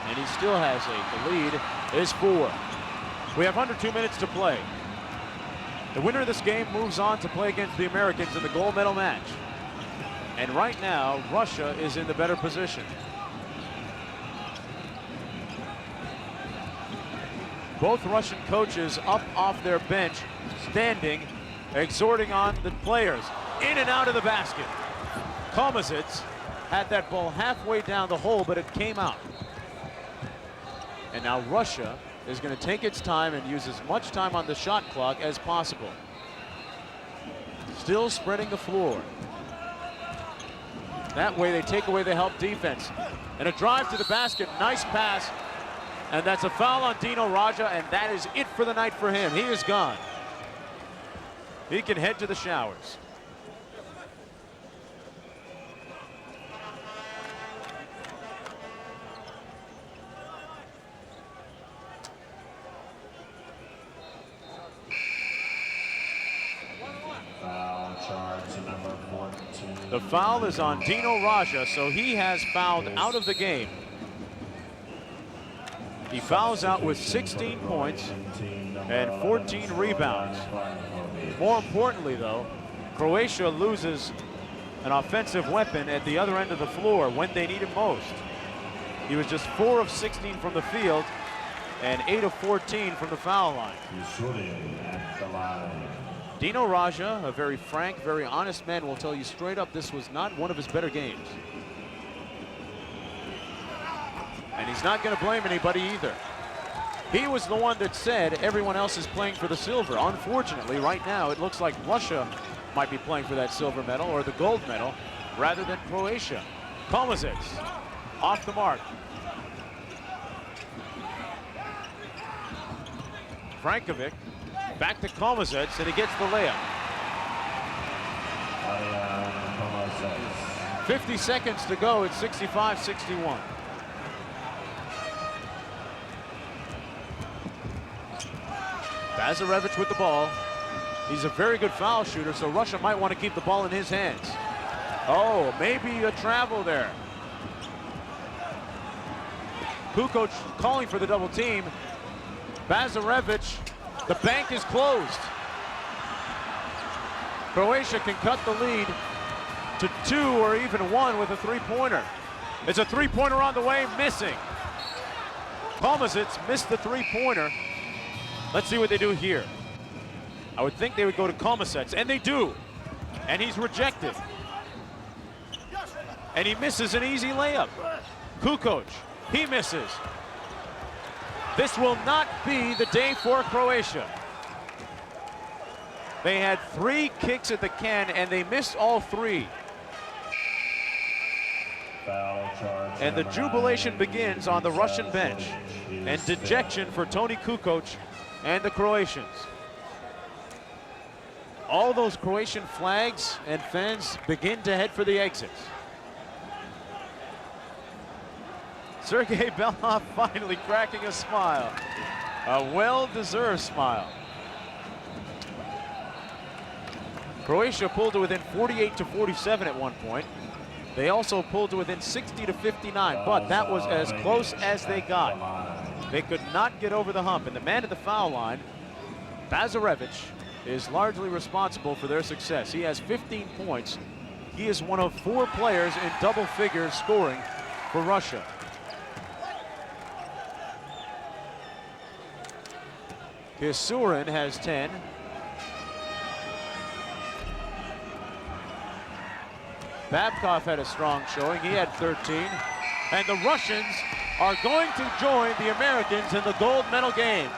Speaker 2: And he still has 8. The lead is 4. We have under 2 minutes to play. The winner of this game moves on to play against the Americans in the gold medal match. And right now, Russia is in the better position. Both Russian coaches up off their bench, standing, exhorting on the players. In and out of the basket. Komazits had that ball halfway down the hole, but it came out. And now Russia is going to take its time and use as much time on the shot clock as possible. Still spreading the floor. That way they take away the help defense. And a drive to the basket, nice pass. And that's a foul on Dino Raja, and that is it for the night for him. He is gone. He can head to the showers.
Speaker 3: Foul charge to number 14.
Speaker 2: The foul is on Dino Raja, so he has fouled out of the game. He fouls out with 16 points and 14 rebounds. More importantly, though, Croatia loses an offensive weapon at the other end of the floor when they need him most. He was just 4 of 16 from the field and 8 of 14 from the foul line.
Speaker 3: At the line.
Speaker 2: Dino Raja, a very frank, very honest man, will tell you straight up this was not one of his better games. And he's not going to blame anybody either. He was the one that said everyone else is playing for the silver. Unfortunately, right now, it looks like Russia might be playing for that silver medal or the gold medal rather than Croatia. Komazits off the mark. Frankovic back to Komazits, and he gets the layup. 50 seconds to go. It's 65-61. Bazarevich with the ball. He's a very good foul shooter, so Russia might want to keep the ball in his hands. Oh, maybe a travel there. Kukoc calling for the double team. Bazarevich, the bank is closed. Croatia can cut the lead to 2 or even 1 with a three-pointer. It's a three-pointer on the way, missing. Komazits missed the three-pointer. Let's see what they do here. I would think they would go to Komazits, and they do. And he's rejected. And he misses an easy layup. Kukoc, he misses. This will not be the day for Croatia. They had 3 kicks at the can, and they missed all 3. And the jubilation begins on the Russian bench. And dejection for Toni Kukoc and the Croatians. All those Croatian flags and fans begin to head for the exits. Sergei Belov finally cracking a smile. A well-deserved smile. Croatia pulled to within 48-47 at one point. They also pulled to within 60-59, but that was as close as they got. They could not get over the hump, and the man at the foul line, Bazarevich, is largely responsible for their success. He has 15 points. He is one of 4 players in double figures scoring for Russia. Kisurin has 10. Babkov had a strong showing. He had 13. And the Russians are going to join the Americans in the gold medal game.